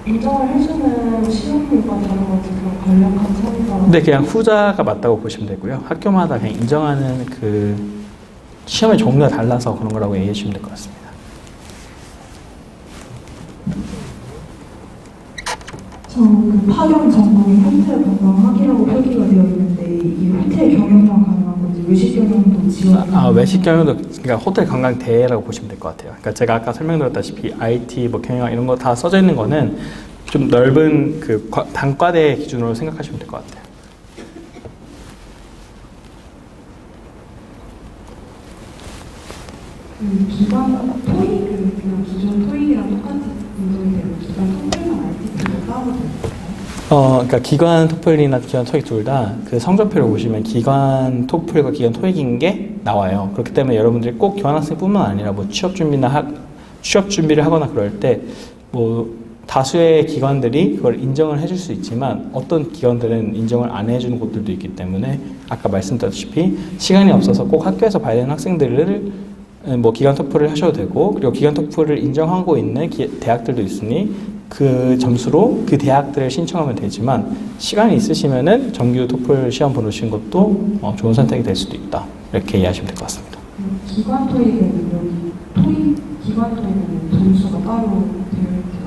인정을 해주는 시험률과 다른 건지 그런 간략한 차이가. 네, 그냥 후자가 맞다고 보시면 되고요. 학교마다 그냥 인정하는 그 시험의 종류가 달라서 그런 거라고 얘기해 주시면 될 것 같습니다. 그 파견 전공이 호텔 관광학이라고 표기가 되어 있는데 이 호텔 경영만 가능한 건지 외식 경영도 지원? 외식 경영도 그러니까 호텔 관광대라고 보시면 될 것 같아요. 그러니까 제가 아까 설명드렸다시피 IT, 뭐 경영 이런 거 다 써져 있는 거는 좀 넓은 그 단과대 기준으로 생각하시면 될 것 같아요. 기관 토익은 그냥 기존 토익이랑 똑같이 인정이 되고 기관 토익만 IT로 따로 되나요? 그러니까 기관 토플이나 기관 토익 둘 다 그 성적표를 보시면 기관 토플과 기관 토익인 게 나와요. 그렇기 때문에 여러분들이 꼭 교환학생뿐만 아니라 뭐 취업 준비를 하거나 그럴 때 뭐 다수의 기관들이 그걸 인정을 해줄 수 있지만 어떤 기관들은 인정을 안 해주는 곳들도 있기 때문에 아까 말씀드렸다시피 시간이 없어서 꼭 학교에서 봐야 되는 학생들을 뭐 기관 토플을 하셔도 되고 그리고 기관 토플을 인정하고 있는 대학들도 있으니 그 점수로 그 대학들을 신청하면 되지만 시간이 있으시면은 정규 토플 시험 보시는 것도 좋은 선택이 될 수도 있다. 이렇게 이해하시면 될 것 같습니다. 기관 토익은 여기 기관 토익은 점수가 따로 되어 있지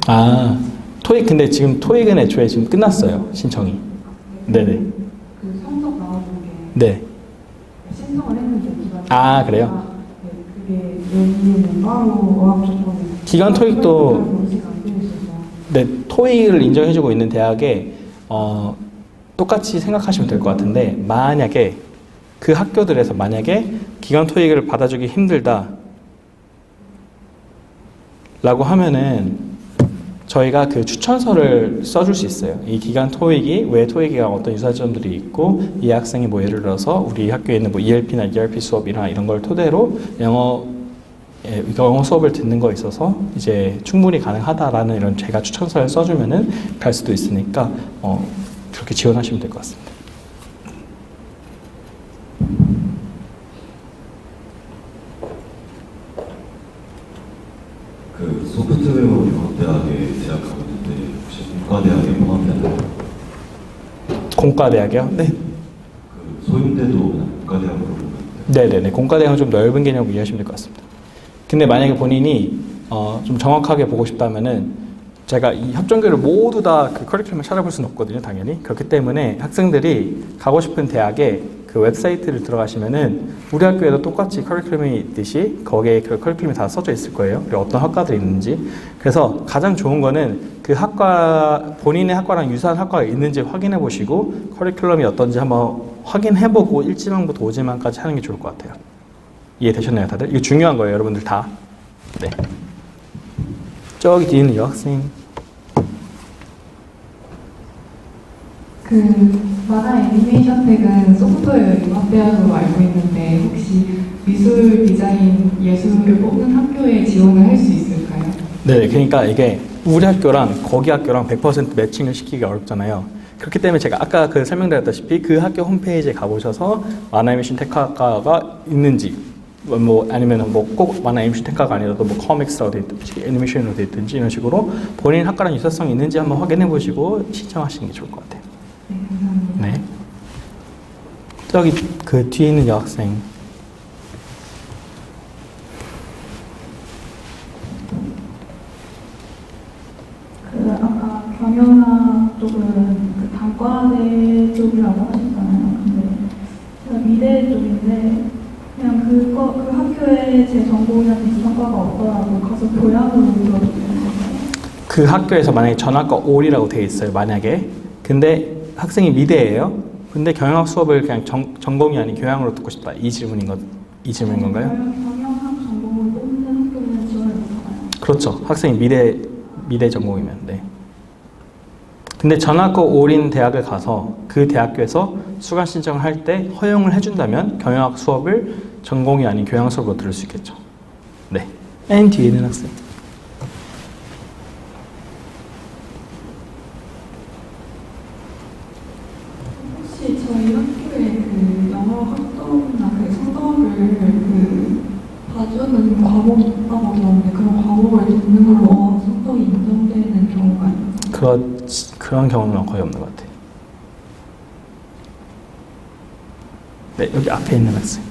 않아서. 토익 근데 지금 토익은 애초에 지금 끝났어요. 신청이. 네네. 그 성적 나오는 게. 네. 신청을 했는데 기관. 그래요? 네, 그게 여기는 따로 어학 조건이. 기관 토익도. 네, 토익을 인정해주고 있는 대학에 똑같이 생각하시면 될 것 같은데 만약에 그 학교들에서 만약에 기관 토익을 받아주기 힘들다 라고 하면은 저희가 그 추천서를 써줄 수 있어요. 이 기관 토익이 왜 토익이랑 어떤 유사점들이 있고 이 학생이 뭐 예를 들어서 우리 학교에 있는 뭐 ELP나 ERP 수업이나 이런 걸 토대로 영어 수업을 듣는 거에 있어서 이제 충분히 가능하다라는 이런 제가 추천서를 써주면은 갈 수도 있으니까 그렇게 지원하시면 될 것 같습니다. 그 소프트웨어 융합대학에 재학하고 있는데 혹시 공과대학에 포함되나요? 공과대학이요? 네. 그 소임대도 공과대학으로 보면 네네네. 공과대학은 좀 넓은 개념으로 이해하시면 될 것 같습니다. 근데 만약에 본인이 좀 정확하게 보고 싶다면은 제가 이 협정교를 모두 다 그 커리큘럼을 찾아볼 수는 없거든요, 당연히. 그렇기 때문에 학생들이 가고 싶은 대학에 그 웹사이트를 들어가시면은 우리 학교에도 똑같이 커리큘럼이 있듯이 거기에 그 커리큘럼이 다 써져 있을 거예요. 그리고 어떤 학과들이 있는지. 그래서 가장 좋은 거는 그 학과, 본인의 학과랑 유사한 학과가 있는지 확인해 보시고 커리큘럼이 어떤지 한번 확인해 보고 1지망부터 5지망까지 하는 게 좋을 것 같아요. 이해되셨나요, 다들? 이거 중요한 거예요, 여러분들 다. 네. 저기 뒤에 있는 여학생. 그 만화 애니메이션 팩은 소프트웨어 융합 연대학으로 알고 있는데 혹시 미술, 디자인, 예술을 뽑는 학교에 지원을 할 수 있을까요? 네, 그러니까 이게 우리 학교랑 거기 학교랑 100% 매칭을 시키기 어렵잖아요. 그렇기 때문에 제가 아까 그 설명드렸다시피 그 학교 홈페이지에 가보셔서 만화애니메이션 테크학과가 있는지 뭐 아니면 뭐 꼭 만화애니메이션 테크학과 아니라도 뭐 코믹스라고 돼 있든지 애니메이션으로 돼 있든지 이런 식으로 본인 학과랑 유사성이 있는지 한번 확인해 보시고 신청하시는 게 좋을 것 같아요. 네, 감사합니다. 네. 저기 그 뒤에 있는 여학생. 그 아까 경영학 쪽은 그 단과대 쪽이라고 하셨잖아요. 근데 제가 미대 쪽인데 그냥 그 학교에 제 전공이랑 비슷한 과가 없더라고 가서 교양으로 들어도 되는 건가요? 그 학교에서 만약에 전학과 올이라고 돼 있어요. 만약에. 근데 학생이 미대예요. 근데 경영학 수업을 그냥 전공이 아닌 교양으로 듣고 싶다. 이 질문인 건가요? 경영학 전공을 뽑는 학교는 지원을 못하나요? 그렇죠. 학생이 미대 전공이면. 네. 근데 전학과 올인 대학을 가서 그 대학교에서 수강 신청을 할 때 허용을 해준다면 경영학 수업을 전공이 아닌 교양 수업으로 들을 수 있겠죠. 네. 맨 뒤에 있는 학생. 혹시 저희 학교에 그 영어 학점이나 그 성적을 그 봐주는 과목이 있다고 들었는데 그런 과목을 듣는 걸로 성적이 인정되는 경우가 있나요? 그런 경우는 거의 없는 것 같아요. 네, 여기 앞에 있는 학생.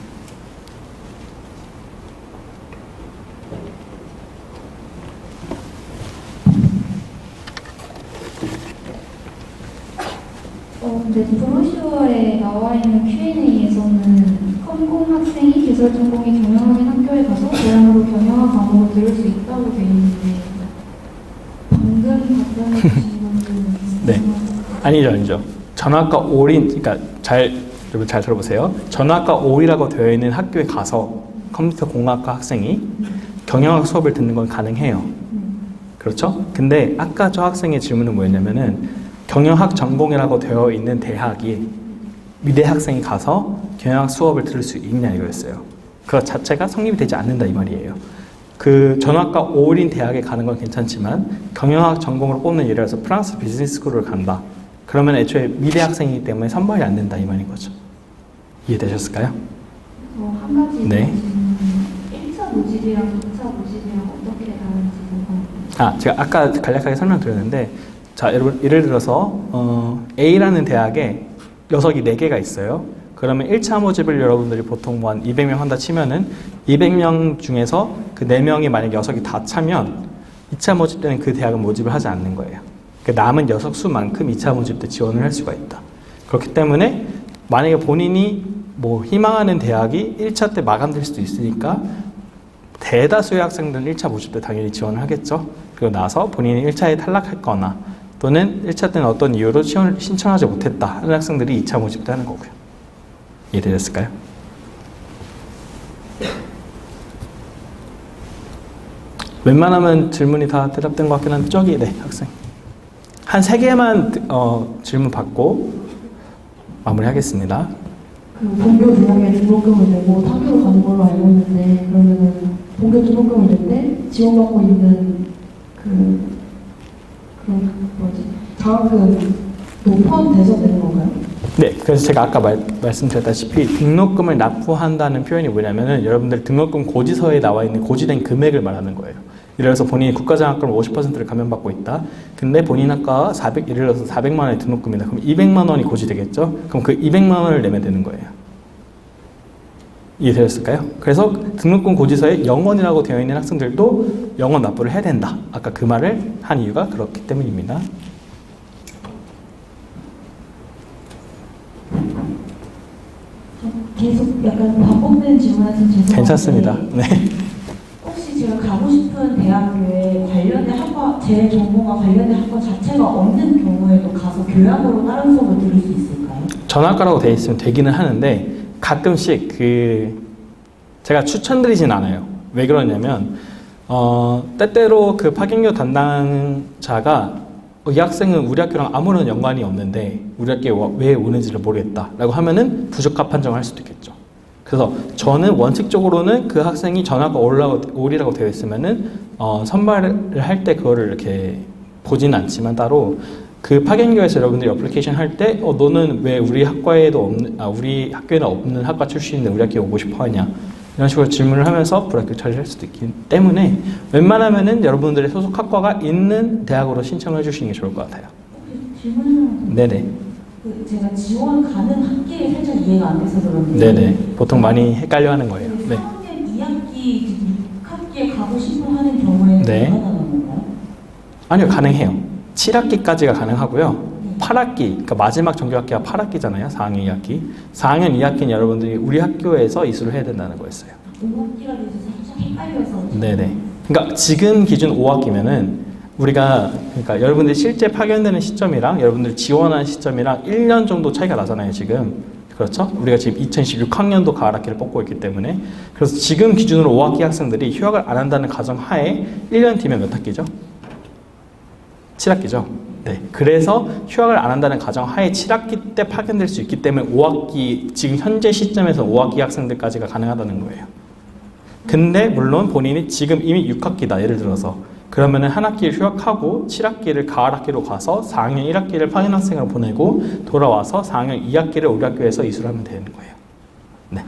근데 브로슈어에 나와 있는 Q&A에서는 컴공 학생이 기술 전공이 경영학인 학교에 가서 교양으로 경영학 과목을 들을 수 있다고 되어 있는데 방금 답변해 주신 거는 네. 아니죠. 전학과 올인, 그러니까 여러분 잘 들어보세요. 전학과 올이라고 되어 있는 학교에 가서 컴퓨터 공학과 학생이 경영학 수업을 듣는 건 가능해요. 그렇죠? 근데 아까 저 학생의 질문은 뭐였냐면은 경영학 전공이라고 되어 있는 대학이 미대 학생이 가서 경영학 수업을 들을 수 있냐 이거였어요. 그 자체가 성립이 되지 않는다 이 말이에요. 그 전학과 올인 대학에 가는 건 괜찮지만 경영학 전공으로 뽑는 예를 들어서 프랑스 비즈니스 스쿨을 간다. 그러면 애초에 미대 학생이기 때문에 선발이 안 된다 이 말인 거죠. 이해되셨을까요? 한 가지 네. 1차 모집이랑 2차 모집이랑 어떻게 다른지 궁금해요. 제가 아까 간략하게 설명드렸는데 자, 여러분 예를 들어서 A라는 대학에 녀석이 4개가 있어요. 그러면 1차 모집을 여러분들이 보통 뭐 한 200명 한다 치면은 200명 중에서 그 4명이 만약 녀석이 다 차면 2차 모집 때는 그 대학은 모집을 하지 않는 거예요. 그 남은 녀석 수만큼 2차 모집 때 지원을 할 수가 있다. 그렇기 때문에 만약에 본인이 뭐 희망하는 대학이 1차 때 마감될 수도 있으니까 대다수의 학생들은 1차 모집 때 당연히 지원을 하겠죠. 그리고 나서 본인이 1차에 탈락했거나 또는 1차 때는 어떤 이유로 신청하지 못했다 하는 학생들이 2차 모집 때 하는 거고요. 이해되셨을까요? 웬만하면 질문이 다 대답된 것 같긴 한데 저기 네 학생 한 3개만 질문 받고 마무리하겠습니다. 그 본교 대학에 등록금을 내고 타교로 가는 걸로 알고 있는데 그러면은 본교 등록금을 낼 때 지원받고 있는 그런 장학금도 포함돼서 내는 건가요? 네, 그래서 제가 아까 말씀드렸다시피 등록금을 납부한다는 표현이 뭐냐면은 여러분들 등록금 고지서에 나와 있는 고지된 금액을 말하는 거예요. 예를 들어서 본인이 국가장학금 50%를 감면받고 있다. 근데 본인 학과가 예를 들어서 400만 원의 등록금이다. 그럼 200만 원이 고지되겠죠? 그럼 그 200만 원을 내면 되는 거예요. 이해되셨을까요? 그래서 등록금 고지서에 0원이라고 되어 있는 학생들도 0원 납부를 해야 된다. 아까 그 말을 한 이유가 그렇기 때문입니다. 계속 약간 반복되는 질문해서 죄송한데 괜찮습니다. 네. 혹시 제가 가고 싶은 대학교에 관련된 학과, 제 전공과 관련된 학과 자체가 없는 경우에도 가서 교양으로 다른 수업을 들을 수 있을까요? 전학과라고 되어 있으면 되기는 하는데 가끔씩 제가 추천드리진 않아요. 왜 그러냐면 때때로 그 파견교 담당자가 이 학생은 우리 학교랑 아무런 연관이 없는데 우리 학교에 왜 오는지를 모르겠다 라고 하면은 부적합 판정을 할 수도 있겠죠. 그래서 저는 원칙적으로는 그 학생이 전화가 올이라고 되어 있으면은 선발을 할 때 그거를 이렇게 보지는 않지만 따로 그 파견교회에서 여러분들이 어플리케이션 할 때 너는 왜 우리 학과에도 없는 우리 학교에는 없는 학과 출신인데 우리 학교에 오고 싶어 하냐 이런 식으로 질문을 하면서 불합격 처리를 할 수도 있기 때문에 웬만하면은 여러분들의 소속 학과가 있는 대학으로 신청을 해주시는 게 좋을 것 같아요. 질문은 네네. 제가 지원 가는 학기에 살짝 이해가 안 돼서 그런데 네네. 보통 많이 헷갈려하는 거예요. 네. 4학년 2학기, 6학기에 가고 싶어 하는 경우에는 네. 가능한 건가요? 아니요, 가능해요. 7학기까지가 가능하고요. 8학기, 그러니까 마지막 정규학기가 8학기잖아요. 4학년 2학기. 4학년 2학기는 여러분들이 우리 학교에서 이수를 해야 된다는 거였어요. 5학기라 해서 살짝 헷갈려서. 네네. 그러니까 지금 기준 5학기면은 우리가 그러니까 여러분들이 실제 파견되는 시점이랑 여러분들이 지원하는 시점이랑 1년 정도 차이가 나잖아요, 지금. 그렇죠? 우리가 지금 2016학년도 가을학기를 뽑고 있기 때문에 그래서 지금 기준으로 5학기 학생들이 휴학을 안 한다는 가정 하에 1년 뒤면 몇 학기죠? 7학기죠. 네. 그래서 휴학을 안 한다는 가정 하에 7학기 때 파견될 수 있기 때문에 5학기 지금 현재 시점에서 5학기 학생들까지가 가능하다는 거예요. 근데 물론 본인이 지금 이미 6학기다 예를 들어서 그러면은 한 학기를 휴학하고 7학기를 가을 학기로 가서 4학년 1학기를 파견 학생으로 보내고 돌아와서 4학년 2학기를 우리 학교에서 이수를 하면 되는 거예요. 네.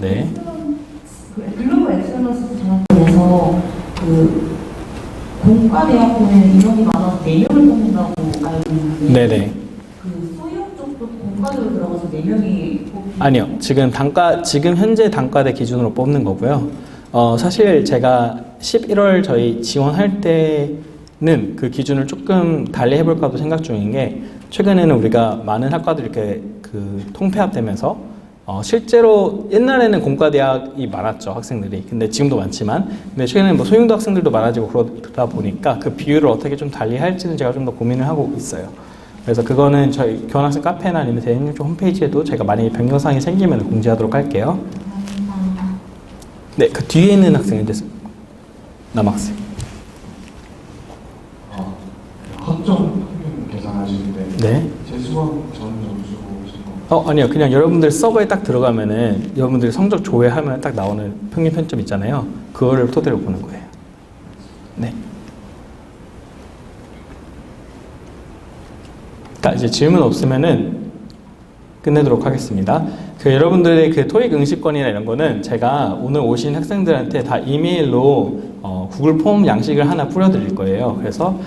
네. 글로벌 엑셀런스 장학금에서 그 공과대학교는 인원이 많아서 4명을 뽑는다고 알고 있는데 네네. 그 소형 쪽도 공과대로 들어가서 4명이 아니요. 지금 현재 단과대 기준으로 뽑는 거고요. 사실 제가 11월 저희 지원할 때는 그 기준을 조금 달리 해볼까도 생각 중인 게 최근에는 우리가 많은 학과들이 이렇게 그 통폐합되면서 실제로 옛날에는 공과대학이 많았죠, 학생들이. 근데 지금도 많지만 근데 최근에는 뭐 소형도 학생들도 많아지고 그러다 보니까 그 비율을 어떻게 좀 달리 할지는 제가 좀 더 고민을 하고 있어요. 그래서 그거는 저희 교환학생 카페나 아니면 대행역 홈페이지에도 제가 만약에 변경사항이 생기면 공지하도록 할게요. 네, 그 뒤에 있는 학생은 이제 남학생. 학점 평균 계산하시는데 네. 재수강 전 점수 아니요. 그냥 여러분들 서버에 딱 들어가면은 여러분들이 성적 조회하면 딱 나오는 평균 편점 있잖아요. 그거를 토대로 보는 거예요. 네. 그러니까 이제 질문 없으면은 끝내도록 하겠습니다. 그 여러분들의 그 토익 응시권이나 이런 거는 제가 오늘 오신 학생들한테 다 이메일로 구글 폼 양식을 하나 뿌려드릴 거예요. 그래서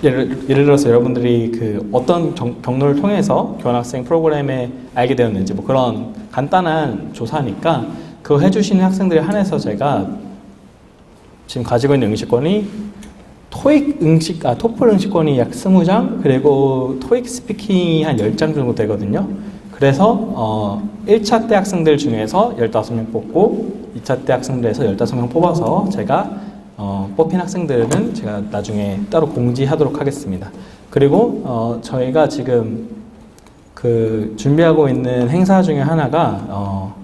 예를 들어서 여러분들이 그 어떤 경로를 통해서 교환학생 프로그램에 알게 되었는지 뭐 그런 간단한 조사니까 그거 해주시는 학생들에 한해서 제가 지금 가지고 있는 응시권이 토플 응시권이 약 20장 그리고 토익 스피킹이 한 10장 정도 되거든요. 그래서 1차 때 학생들 중에서 15명 뽑고 2차 때 학생들에서 15명 뽑아서 제가 뽑힌 학생들은 제가 나중에 따로 공지하도록 하겠습니다. 그리고 저희가 지금 그 준비하고 있는 행사 중에 하나가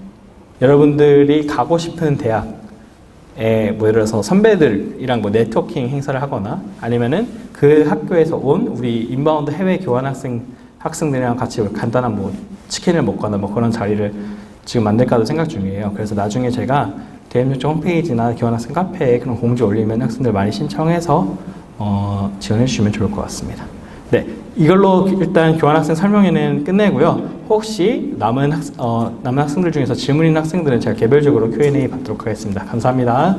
여러분들이 가고 싶은 대학에 뭐 예를 들어서 선배들이랑 뭐 네트워킹 행사를 하거나 아니면은 그 학교에서 온 우리 인바운드 해외 교환 학생들이랑 같이 간단한 뭐 치킨을 먹거나 뭐 그런 자리를 지금 만들까도 생각 중이에요. 그래서 나중에 제가 대입요청 홈페이지나 교환학생 카페에 그런 공지 올리면 학생들 많이 신청해서 지원해 주시면 좋을 것 같습니다. 네, 이걸로 일단 교환학생 설명회는 끝내고요. 혹시 남은 학생들 중에서 질문 있는 학생들은 제가 개별적으로 Q&A 받도록 하겠습니다. 감사합니다.